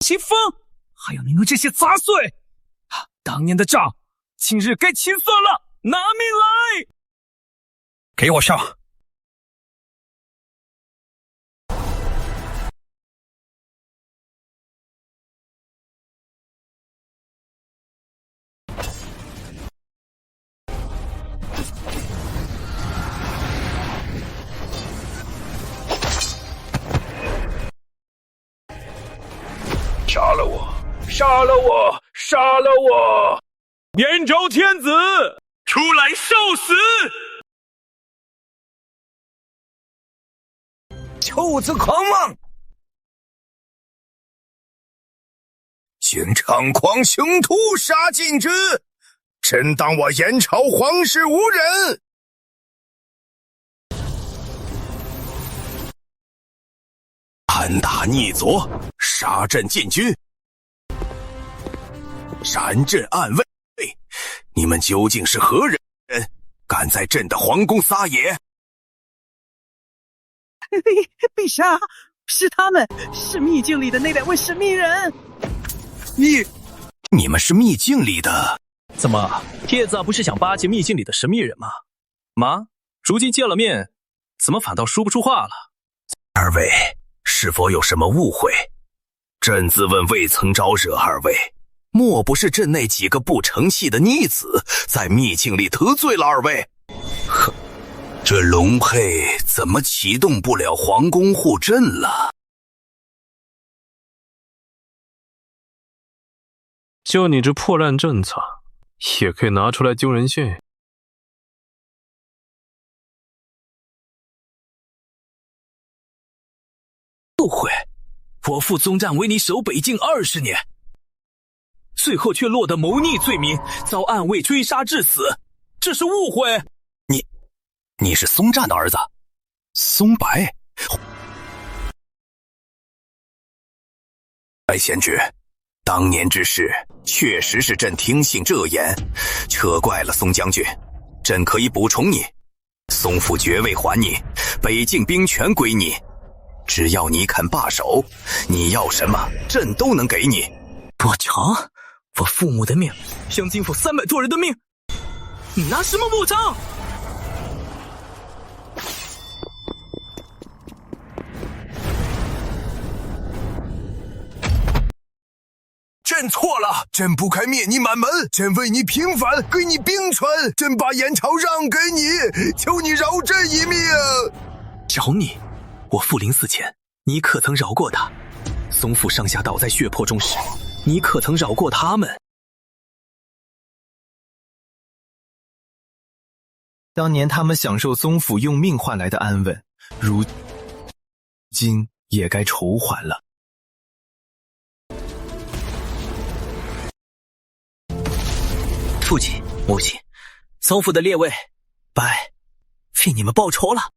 秦风，还有你们这些杂碎！当年的账，今日该清算了！拿命来！给我上！杀了我！杀了我！杀了我！延州天子，出来受死！臭子狂妄！请猖狂凶徒杀尽之！真当我颜朝皇室无人？安打逆左，杀朕禁军，斩朕暗卫，你们究竟是何人？敢在朕的皇宫撒野？陛下，是他们，是秘境里的那2位神秘人。你们是秘境里的？怎么，叶子不是想巴结秘境里的神秘人吗？妈，如今见了面，怎么反倒说不出话了？二位是否有什么误会？朕自问未曾招惹二位，莫不是朕那几个不成器的逆子在秘境里得罪了二位？呵，这龙佩怎么启动不了皇宫护阵了？就你这破烂政策，也可以拿出来揪人现眼。不悔，我父宗战为你守北境20年，最后却落得谋逆罪名，遭暗卫追杀致死，这是误会。你是松战的儿子？松白？白贤侄，当年之事确实是朕听信这言，责怪了松将军。朕可以补充你，松府爵位还你，北境兵权归你。只要你肯罢手，你要什么朕都能给你。不成，我父母的命，湘津府300多人的命，你拿什么补偿？朕错了，朕不该灭你满门，朕为你平反，给你兵权，朕把燕朝让给你，求你饶朕一命。饶你？我父临死前，你可曾饶过他？松府上下倒在血泊中时，你可曾饶过他们？当年他们享受宗府用命换来的安稳，如今也该偿还了。父亲、母亲，宗府的列位，为你们报仇了。